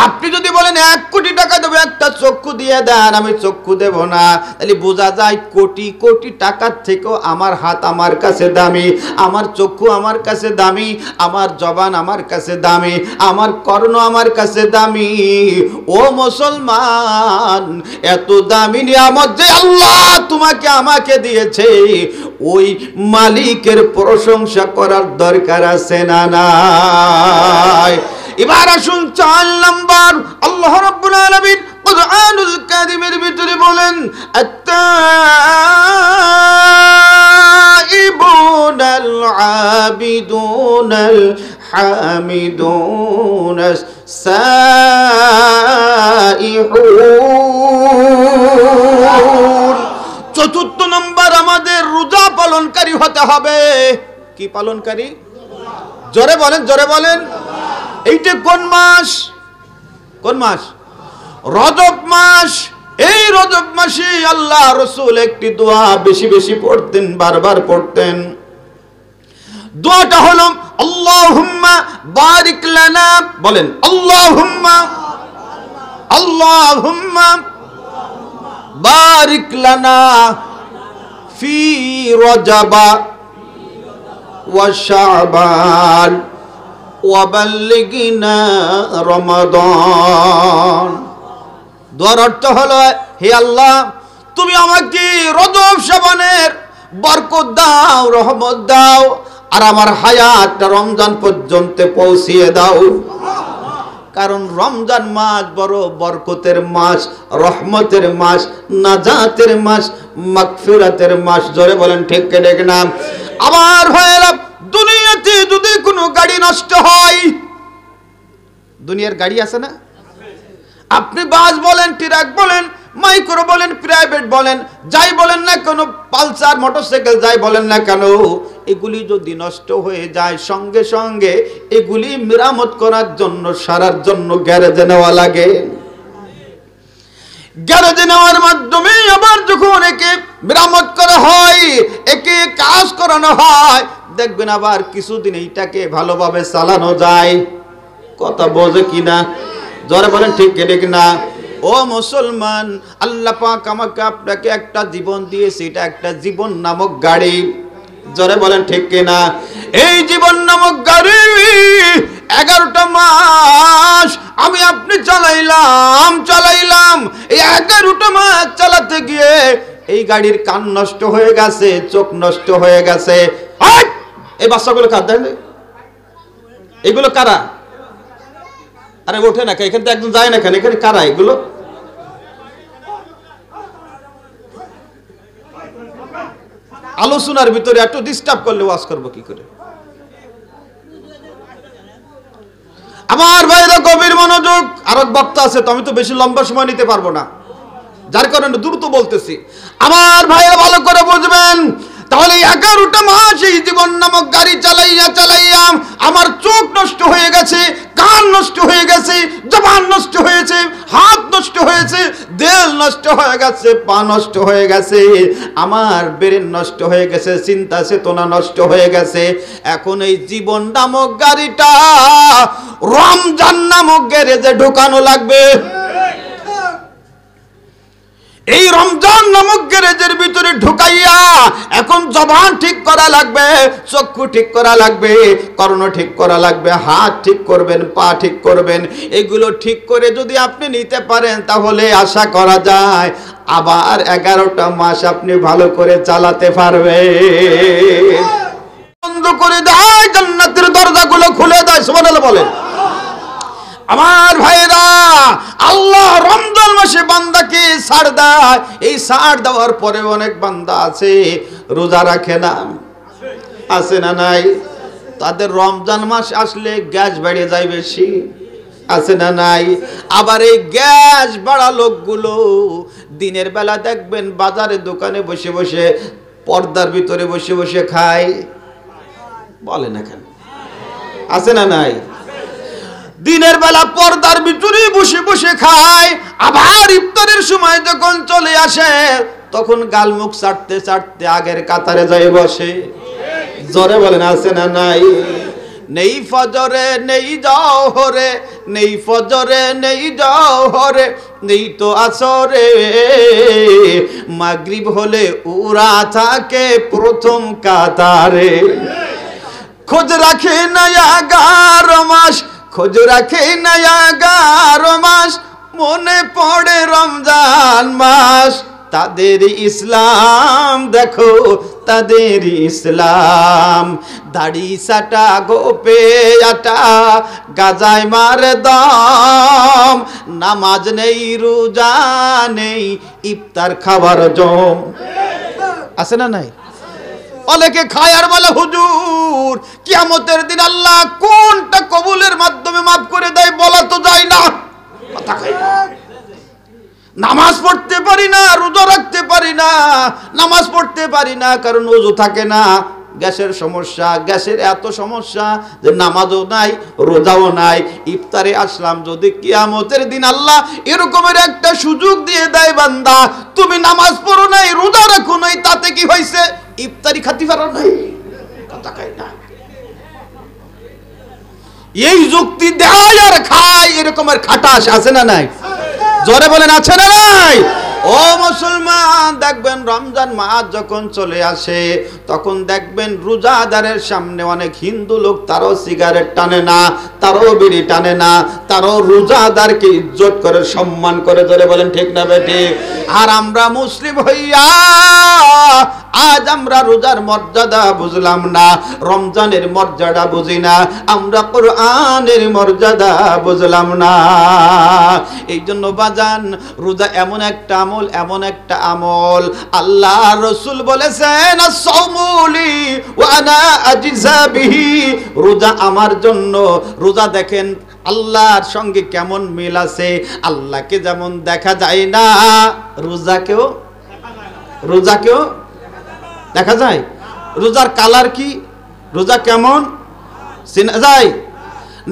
আপনি যদি বলেন 1 কোটি টাকা দেব, একটা চক্ষু দিয়ে দেন, আমি চক্ষু দেব না। তাহলে বোঝা যায় কোটি কোটি টাকার থেকেও আমার হাত আমার কাছে দামি, আমার চক্ষু আমার কাছে দামি, আমার জবান আমার কাছে দামি, আমার কর্ণ আমার কাছে দামি। ও মুসলমান, এত দামি নিয়ামত যে আল্লাহ তোমাকে আমাকে দিয়েছে, ওই মালিকের প্রশংসা করার দরকার আছে না নাই? এবার আসুন 4 নাম্বার, আল্লাহ রাব্বুল আলামিন কুরআনুল কারীমের ভিতরে বলেন, আত-তাইবুনাল আবিদুনাল হামিদুনাস সাইহুনাল সাইহুন। চতুর্থ নম্বর, আমাদের রোজা পালনকারী হতে হবে। কি পালনকারী? জোরে বলেন, জোরে বলেন। এইটা কোন মাস? কোন মাস? রজব মাস। এই রজব মাসে আল্লাহ রাসূল একটি দোয়া বেশি বেশি পড়তেন, বারবার পড়তেন। দোয়াটা হলো আল্লাহুম্মা বারিক লানা, বলেন আল্লাহুম্মা, আল্লাহুম্মা বারিক লানা ফি রজবা ওয়া শাবান ওয়া বাল্লিগনা রমাদান। দোয়ার অর্থ হলো, হে আল্লাহ, তুমি আমাকে রজব শাবানের বরকত দাও, রহমত দাও, আর আমার হায়াতটা রমজান পর্যন্ত পৌঁছিয়ে দাও। কারণ রমজান মাস বড় বরকতের মাস, রহমতের মাস, নাজাতের মাস, মাগফিরাতের মাস। জোরে বলেন ঠিক ঠিক না? আমার ভাইয়েরা, দুনিয়াতে যদি কোনো গাড়ি নষ্ট হয়, দুনিয়ার গাড়ি আছে না? আপনি বাস বলেন, ট্রাক বলেন, মাইক্রো বলেন, প্রাইভেট বলেন, যাই বলেন না কেন, পালসার মোটরসাইকেল যাই বলেন না কেন, এগুলি যদি নষ্ট হয়ে যায়, সঙ্গে সঙ্গে এগুলি মেরামত করার জন্য, সারার জন্য গ্যারেজে নেওয়া লাগে। গ্যারেজে নেওয়ার মাধ্যমে আবার যখন একে মেরামত করা হয়, একে কাজ করানো হয়, দেখবেন আবার কিছুদিন এইটাকে ভালোভাবে চালানো যায়। কথা বোঝে কিনা? জোরে বলেন ঠিক ঠিক না? ও মুসলমান, আল্লাহ পাক আমাকে আপনাকে একটা জীবন দিয়েছে, এটা একটা জীবন নামক গাড়ি। জোরে বলেন ঠিক কিনা? এই জীবন নামক গাড়ি 11টা মাস আমি আপনি চালাইলাম। এই 11টা মাস চালাতে গিয়ে এই গাড়ির কান নষ্ট হয়ে গেছে, চোখ নষ্ট হয়ে গেছে। এই বাচ্চাগুলো কার? দেন, এগুলো কারা? আরে ওঠে না, এখান থেকে একজন যায় না কেন? এখানে কারা এগুলো? আলোচনার ভিতরে একটু ডিস্টার্ব করলে ওয়াজ করবো কি করে? আমার ভাইরা গভীর মনোযোগ। আরো বক্তা আছে তো, আমি তো বেশি লম্বা সময় নিতে পারবো না, যার কারণে দ্রুত বলতেছি। আমার ভাইরা ভালো করে বুঝবেন। তাহলে 11টা মাস এই জীবন নামক গাড়ি চালাইয়া আমার চোখ নষ্ট হয়ে গেছে, কান নষ্ট হয়ে গেছে, জবান নষ্ট হয়েছে, হাত নষ্ট হয়েছে, দেল নষ্ট হয়ে গেছে, পা নষ্ট হয়ে গেছে, আমার ব্রেন নষ্ট হয়ে গেছে, চিন্তা চেতনা নষ্ট হয়ে গেছে। এখন এই জীবন নামক গাড়িটা রমজান নামক গ্যারেজে ঢোকানো লাগবে। এই রমজান নামক গ্যারেজের ভিতরে ঢুকাইয়া এখন জবান ঠিক করা লাগবে, চক্ষু ঠিক করা লাগবে, কর্ণ ঠিক করা লাগবে, হাত ঠিক করবেন, পা ঠিক করবেন। এগুলো ঠিক করে যদি আপনি নিতে পারেন, তাহলে আশা করা যায় আবার 11টা মাস আপনি ভালো করে চালাতে পারবেন। বন্ধ করে দেয়, জান্নাতের দরজাগুলো খুলে দেয়। সুবহানাল্লাহ বলেন। আমার ভাইরা, আল্লাহ রমজান মাসে বান্দাকে ছাড় দেয়। এই ছাড় দেওয়ার পরে অনেক বান্দা আছে রোজা রাখে না, আছে না নাই? তাদের রমজান মাস আসলে গ্যাস বেড়ে যায় বেশি, আছে না নাই? আবার এই গ্যাস বাড়া লোকগুলো দিনের বেলা দেখবেন বাজারে দোকানে বসে বসে, পর্দার ভিতরে বসে বসে খায়। বলে না কেন? আছে না নাই? দিনের বেলা পর্দার ভিতরে বসে বসে খায়, আবার ইফতারের সময় যখন চলে আসে তখন গাল মুখ চাটতে চাটতে আগের কাতারে যায় বসে। জোরে বলেন আছে না নাই? নেই ফজরে নেই জোহরে, নেই ফজরে নেই জোহরে, নেই তো আসরে, মাগরিব হলে উরা থাকে প্রথম কাতারে। খোঁজ রাখে না 11 মাস, খোঁজ রাখে না 11 মাস, মনে পড়ে রমজান মাস। তাদের ইসলাম দেখো, তাদের ইসলাম। দাড়ি সাটা গোপে আটা, গাজায় মারে দম, নামাজ নেই রোজা নেই, ইফতার খাবার জম। আছে না নাই? অনেকে খায় আর বলে হুজুর কিয়ামতের দিন আল্লাহ কোনটা কবুলের মাধ্যমে মাফ করে দেয় বলা তো যায় না। কথা খাই নামাজ পড়তে পারি না, রোজা রাখতে পারি না। নামাজ পড়তে পারি না কারণ ওযু থাকে না, গ্যাসের সমস্যা, গ্যাসের এত সমস্যা যে নামাজও নাই, রোজাও নাই। ইফতারে আসলাম, যদি কিয়ামতের দিন আল্লাহ এরকমের একটা সুযোগ দিয়ে দেয়, বান্দা তুমি নামাজ পড়ো নাই, রোজা রাখো নাই, তাতে কি হয়েছে? ইফতারি খাতি পারো নাই, কথা কয় না। এই যুক্তি দেয় আর খায়, এরকমের খাটাস আছে না নাই? জোরে বলেন আছে না নাই? ও মুসলমান, দেখবেন রমজান মাস যখন চলে আসে তখন দেখবেন রোজাদারের সামনে অনেক হিন্দু লোক, তারও সিগারেট টানে না, তারও বিড়ি টানে না, তারও রোজাদারকে ইজ্জত করে, সম্মান করে। ধরে বলেন ঠিক না বেটি? আর আমরা মুসলিম হইয়া আজ আমরা রোজার মর্যাদা বুঝলাম না, রমজানের মর্যাদা বুঝি না, আমরা কোরআনের মর্যাদা বুঝলাম না। এই জন্য বাজান, রোজা এমন একটা আমল, এমন একটা আমল, আল্লাহ রাসূল বলেছেন as-সাওমুলি ওয়া আনা আজজা বিহি, রোজা আমার জন্য। রোজা দেখেন আল্লাহর সঙ্গে কেমন মিল আছে। আল্লাহকে যেমন দেখা যায় না, রোজাকেও দেখা যায়। রোজার কালার কি? রোজা কেমন চেনা যায়?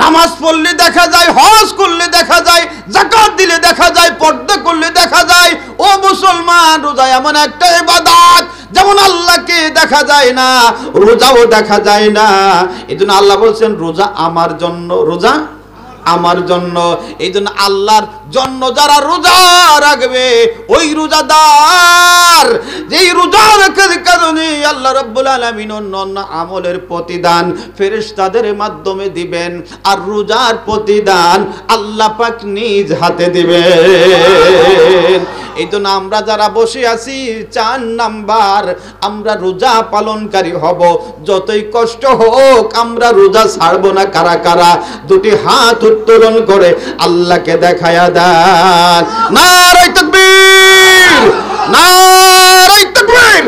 নামাজ পড়লে দেখা যায়, হজ করলে দেখা যায়, যাকাত দিলে দেখা যায়, পর্দা করলে দেখা যায়। ও মুসলমান, রোজা এমন একটা ইবাদত, যেমন আল্লাহকে দেখা যায় না, রোজাও দেখা যায় না। এজন্য আল্লাহ বলছেন রোজা আমার জন্য, রোজা আমার জন্য। এই জন্য আল্লাহর জন্য যারা রোজা রাখবে, ওই রোজাদার যেই রোজা রাখার কারণে আল্লাহ রাব্বুল আলামিন অন্য আমলের প্রতিদান ফেরেশতাদের মাধ্যমে দিবেন, আর রোজার প্রতিদান আল্লাহ পাক নিজ হাতে দিবেন। এই জন্য আমরা যারা বসে আছি 4 নাম্বার, আমরা রোজা পালনকারী হব। যতই কষ্ট হোক আমরা রোজা ছাড়বো না। কারা কারা দুটি হাত উত্তোলন করে আল্লাহকে দেখায়া দেন। নারে তাকবীর, নারে তাকবীর।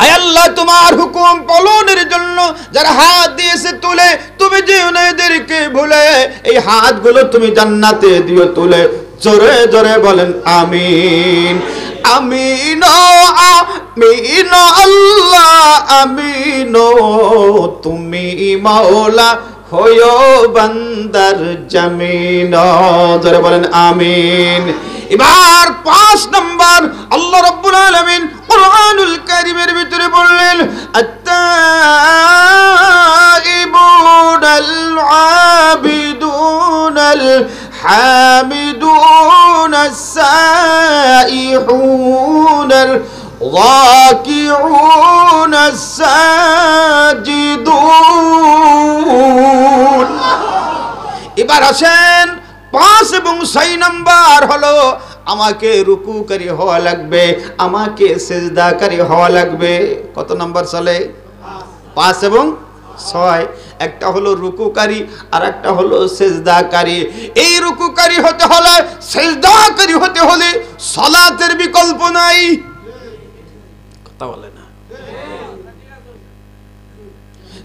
আয় আল্লাহ, তোমার হুকুম পালনের জন্য যারা হাত দিয়েছে তুলে, তুমি যে ওনাদেরকে ভুলে এই হাতগুলো তুমি জান্নাতে দিও তুলে। জোরে জোরে বলেন আমিন। আমিন আমিন আল্লাহ আমিন, তুমি মাওলা হয়ো বান্দার জামিন। জোরে বলেন আমিন। এবার 5 নাম্বার, আল্লাহ রাব্বুল আলামিন কুরআনুল কারীমের ভিতরে বললেন আত-তাইবুনাল আবিদুনাল হামিদুন السائحون الراكعون الساجدون। এবার আসেন 5 এবং 6 নাম্বার হলো আমাকে রুকুকারী হওয়া লাগবে, আমাকে সিজদাকারী হওয়া লাগবে। কত নাম্বার চলে? 5 এবং 6। একটা হলো রুকুকারী আর একটা হলো সিজদাকারী। এই রুকুকারী হতে হলে, সিজদাকারী হতে হলে সালাতের বিকল্প নাই। কথা বলে না?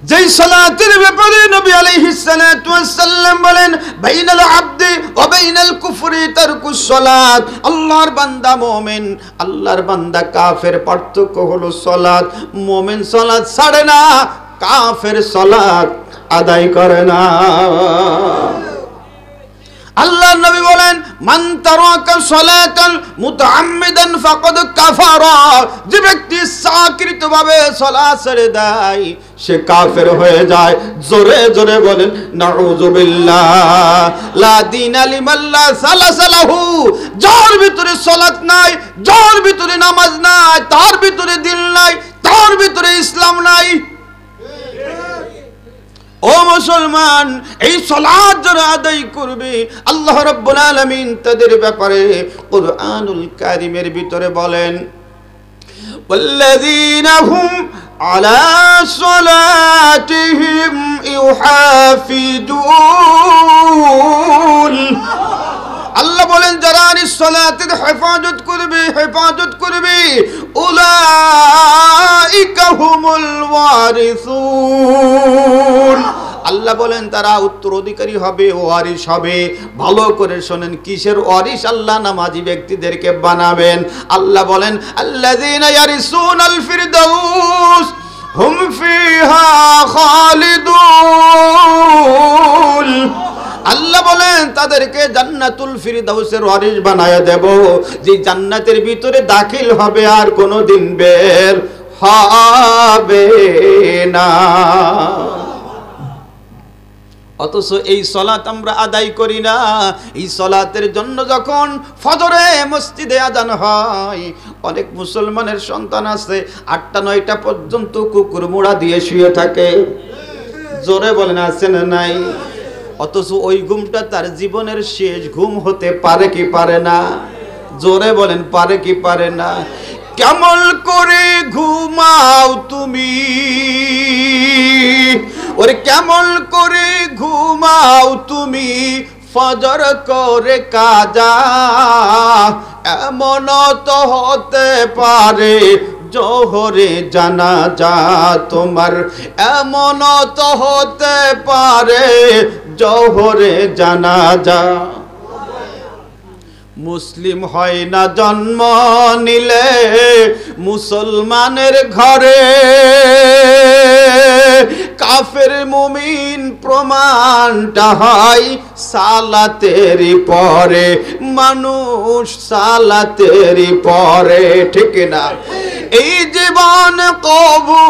যেই সালাতের ব্যাপারে নবী আলাইহিস সালাতু ওয়াস সালাম বলেন বাইনাল আবদি ওয়া বাইনাল কুফরি তারকুস সালাত। আল্লাহর বান্দা মুমিন, আল্লাহর বান্দা কাফের, পার্থক্য হলো সালাত। মুমিন সালাত ছাড়ে না, কাফের সালাত আদায় করে না। আল্লাহ নবী বলেন মান তারাকা সালাতান মুতাআম্মিদান ফাকাদ কাফারা। যে ব্যক্তি ইচ্ছাকৃতভাবে সালাত ছেড়ে দেয় সে কাফের হয়ে যায়। জোরে জোরে বলেন নাউযুবিল্লাহ। লা দীনা লিমান লা সালাসা লাহু। যার ভিতরে সালাত নাই, যার ভিতরে নামাজ নাই, তার ভিতরে দিল নাই, তার ভিতরে ইসলাম নাই। ও মুসলমান, এই সালাত যারা আদায় করবে আল্লাহ রাব্বুল আলামিন তাদের ব্যাপারে কুরআনুল কারীমের ভিতরে বলেন ওয়াল্লাযীনা হুম আলা সালাতিহিম ইউহাফিজুন। আল্লাহ বলেন যারা সালাতের হেফাজত করবে উলাইকা হুমুল ওয়ারিসুন। আল্লাহ আল্লাহ বলেন তারা উত্তরাধিকারী হবে, ওয়ারিস হবে। ভালো করে শোনেন, কিসের ওয়ারিস? আল্লাহ নামাজি ব্যক্তিদেরকে বানাবেন। আল্লাহ বলেন আল্লাযীনা ইয়ারিসুনাল ফিরদাউস হুম ফিহা খালিদুন। আল্লাহ বলেন তাদেরকে জান্নাতুল ফিরদাউসের ওয়ারিস বানায়া দেব, যে জান্নাতের ভিতরে দাখিল হবে আর কোনোদিন বের হবে না। অথচ এই সালাত আমরা আদায় করি না। এই সালাতের জন্য যখন ফজরে মসজিদে আজান হয়, অনেক মুসলমানের সন্তান আছে 8টা 9টা পর্যন্ত কুকুর মুড়া দিয়ে শুয়ে থাকে। জোরে বলেন আছে না নাই? অথচ ওই ঘুমটা তার জীবনের শেষ ঘুম হতে পারে কি পারে না? জোরে বলেন পারে কি পারে না? কেমন করে ঘুমাও তুমি, ওরে কেমন করে ঘুমাও তুমি, ফজর করে কাজা। এমন তো হতে পারে জোহরে জানাজা তোমার, এমন তো হতে পারে জোহরে জানাজা। মুসলিম হয় না জন্ম নিলে মুসলমানের ঘরে, কাফের মুমিন প্রমাণটা হয় সালাতেরই পরে, মানুষ সালাতেরই পরে, ঠিক না? এই জীবন কবু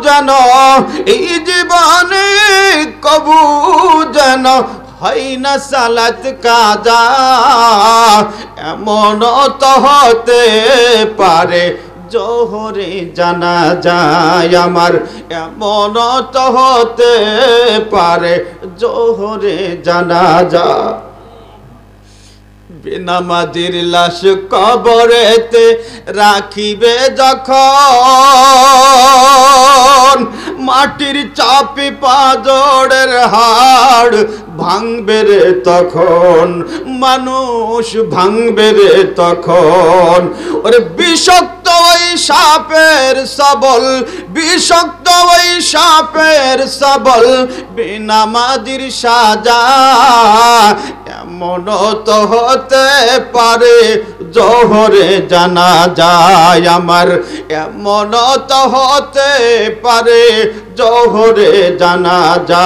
যেন, এই জীবনে কবু যেন হয় না সালাত কাজা। এমন তো হতে পারে জোহরে জানাজা আমার, এমন তো হতে পারে জোহরে জানাজা। বেনামাজির লাশ কবরেতে রাখিবে যখন, মাটির চাপি পাজরের হাড় ভাঙবে রে তখন, মানুষ ভাঙবে রে তখন। ওরে বিষাক্ত ওই সাপের সবল, বিষাক্ত ওই সাপের সবল, বেনামাজির সাজা। এমন তো হতে পারে জোহরে জানাজা আমার, এমন তো হতে পারে জোহরে জানাজা।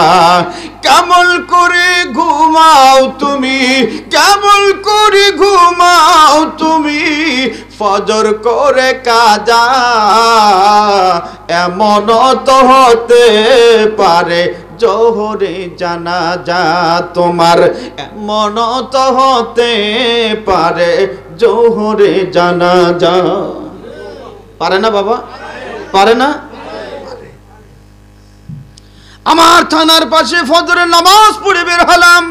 কেমন করে ঘুমাও তুমি, কেমন করে ঘুমাও তুমি, ফজর করে কাজা। এমন তো হতে পারে জোহরে জানাজা তোমার, এমন তো হতে পারে জোহরে জানাজা। পারে না বাবা? পারে না? আমার থানার পাশে ফজরের নামাজ পড়ে বের হলাম,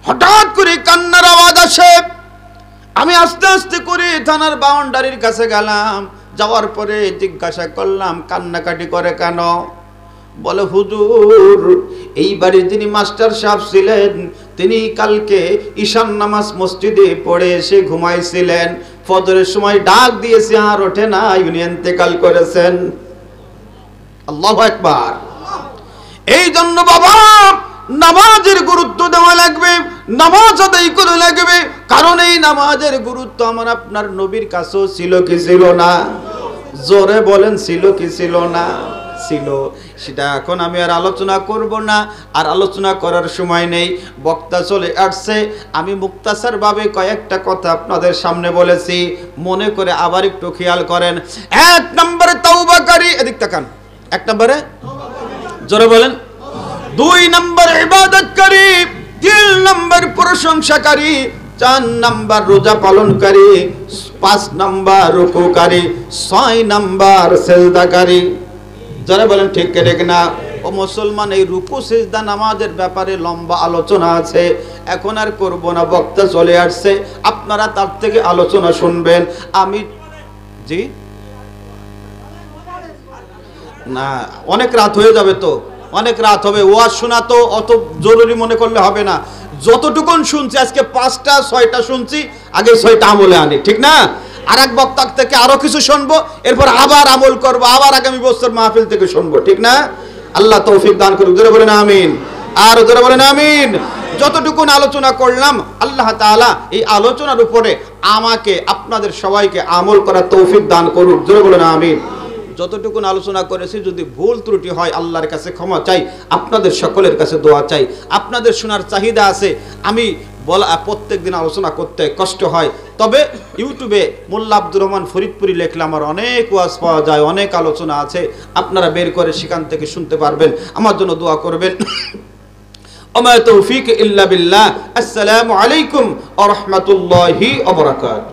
হঠাৎ করে কান্নার আওয়াজ আসে। আমি আস্তে আস্তে করে থানার বাউন্ডারির কাছে গেলাম। যাওয়ার পরে জিজ্ঞাসা করলাম কান্নাকাটি করে কেন? বলে হুজুর, এই বাড়ির যিনি মাস্টার সাহেব ছিলেন তিনি কালকে ঈশান নামাজ মসজিদে পড়ে এসে ঘুমাইছিলেন, ফজরের সময় ডাক দিয়েছে আর ওঠে না, উনি ইন্তেকাল করেছেন। আল্লাহু আকবার। এই জন্য বাবা নামাজের গুরুত্ব দেওয়া লাগবে, নামাজ আদায় করা লাগবে, কারণ এই নামাজের গুরুত্ব আমার আপনার নবীর কাছেও ছিল কি ছিল না? জোরে বলেন ছিল কি ছিল না? ছিল। সেটা এখন আমি আর আলোচনা করব না, আর আলোচনা করার সময় নেই, বক্তা চলে আসছে। আমি মুক্তাসার ভাবে কয়েকটা কথা আপনাদের সামনে বলেছি, মনে করে আবার একটু খেয়াল করেন। 1 নম্বরে তওবাকারী, এদিক তাকান। 1 নম্বরে জোরে বলেন। 2 নম্বর ইবাদতকারী, 3 নম্বর প্রশংসাকারী, 4 নম্বর রোজা পালনকারী, 5 নম্বর রুকুকারী, 6 নম্বর সিজদাকারী। যারা বলেন ঠিক ঠিক না? ও মুসলমান, এই রুকু সিজদা নামাজের ব্যাপারে লম্বা আলোচনা আছে, এখন আর করব না, বক্তা চলে আসছে, আপনারা তার থেকে আলোচনা শুনবেন। আমি জি না, অনেক রাত হয়ে যাবে তো, অনেক রাত হবে, ওয়াজ শোনা তো অত জরুরি মনে করলে হবে না। যতটুকুন শুনছি আজকে 5টা 6টা শুনছি, আগে 6টা আমলে আনি, ঠিক না? আর এক বক্তার থেকে আরো কিছু শুনবো, এরপর আবার আমল করবো, আবার আগামী বছর মাহফিল থেকে শুনবো, ঠিক না? আল্লাহ তৌফিক দান করুক। জোরে বলেন আমিন, আর জোরে বলেন আমিন। যতটুকু আলোচনা করলাম আল্লাহ তাআলা এই আলোচনার উপরে আমাকে আপনাদের সবাইকে আমল করার তৌফিক দান করুক। জোরে বলেন আমিন। যতটুকু আলোচনা করেছি যদি ভুল ত্রুটি হয় আল্লাহর কাছে ক্ষমা চাই, আপনাদের সকলের কাছে দোয়া চাই। আপনাদের শোনার চাহিদা আছে, আমি বলা প্রত্যেক দিন আলোচনা করতে কষ্ট হয়, তবে ইউটিউবে মোল্লা আব্দুর রহমান ফরিদপুরি লেখলে আমার অনেক ওয়াজ পাওয়া যায়, অনেক আলোচনা আছে, আপনারা বের করে সেখান থেকে শুনতে পারবেন। আমার জন্য দোয়া করবেন। ওমা তৌফিক ইল্লা বিল্লাহ। আসসালামু আলাইকুম ওয়া রাহমাতুল্লাহি ওয়া বারাকাতুহু।